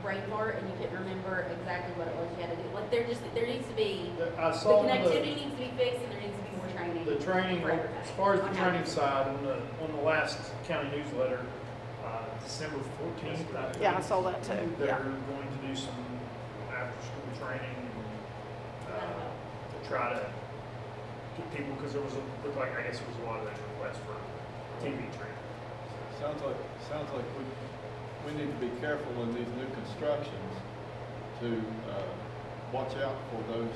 Speaker 5: brain fart, and you couldn't remember exactly what it was you had to do. Like there needs to be
Speaker 4: I
Speaker 5: The
Speaker 4: saw
Speaker 5: connectivity needs to be fixed and there needs to be more training.
Speaker 4: the training,
Speaker 5: for everybody
Speaker 4: as far as the
Speaker 5: on how to
Speaker 4: training
Speaker 5: do it.
Speaker 4: side, on the last county newsletter, December 14th, I think.
Speaker 8: Yeah, I saw that too,
Speaker 4: They're
Speaker 8: yeah.
Speaker 4: going to do some after-school training to try to get people, because there was looked like, I guess there was a lot of those requests for TV training.
Speaker 3: Sounds like we need to be careful in these new constructions to watch out for those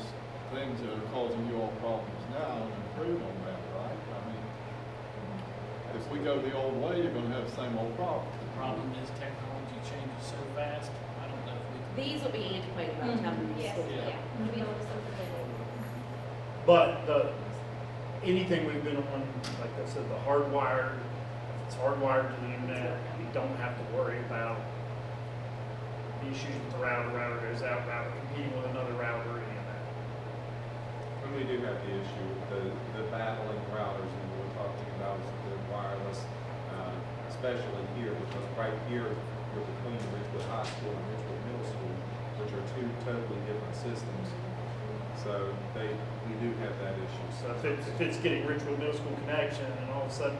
Speaker 3: things that are causing you all problems now and improve on that, right? I mean, if we go the old way, you're gonna have the same old problem.
Speaker 1: The problem is technology changes so fast, I don't know if we can.
Speaker 5: These will be antiquated by the time we
Speaker 9: Yes,
Speaker 5: get school.
Speaker 9: yeah, it'll be on something that
Speaker 4: But anything we've been on, like I said, the hardwired, if it's hardwired to the internet, you don't have to worry about the issues with the router goes out, router competing with another router, any of that.
Speaker 6: And we do have the issue with the battling routers, and we're talking about the wireless, especially here, because right here, you're between Ridgewood High School and Ridgewood Middle School, which are two totally different systems. So we do have that issue.
Speaker 4: So if it's getting Ridgewood Middle School connection, and all of a sudden,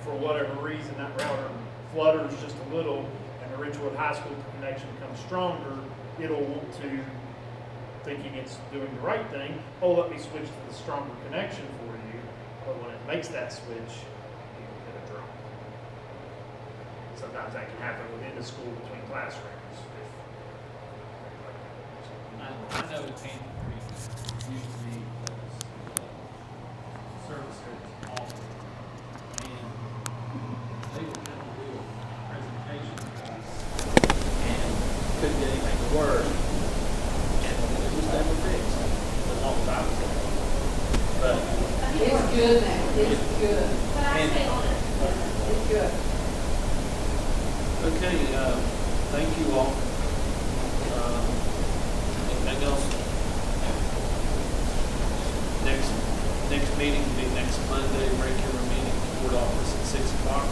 Speaker 4: for whatever reason, that router flutters just a little, and the Ridgewood High School connection becomes stronger, it'll want to, thinking it's doing the right thing, oh, let me switch to the stronger connection for you. But when it makes that switch, you get a drop. Sometimes that can happen within the school between classrooms.
Speaker 1: I know Pantry Creek used to be services offered, and they would come to do a presentation and couldn't get anything to work, and it was never fixed, as long as I was there. But
Speaker 8: It's good now, it's good,
Speaker 9: But I
Speaker 1: And-
Speaker 9: stay on it.
Speaker 8: it's good.
Speaker 1: okay, thank you all. Anything else? Next meeting will be next Monday, regular meeting, board office at 6 o'clock.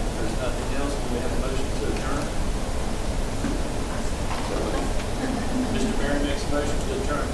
Speaker 1: If there's nothing else, do we have a motion to adjourn? Mr. Mayor makes a motion to adjourn,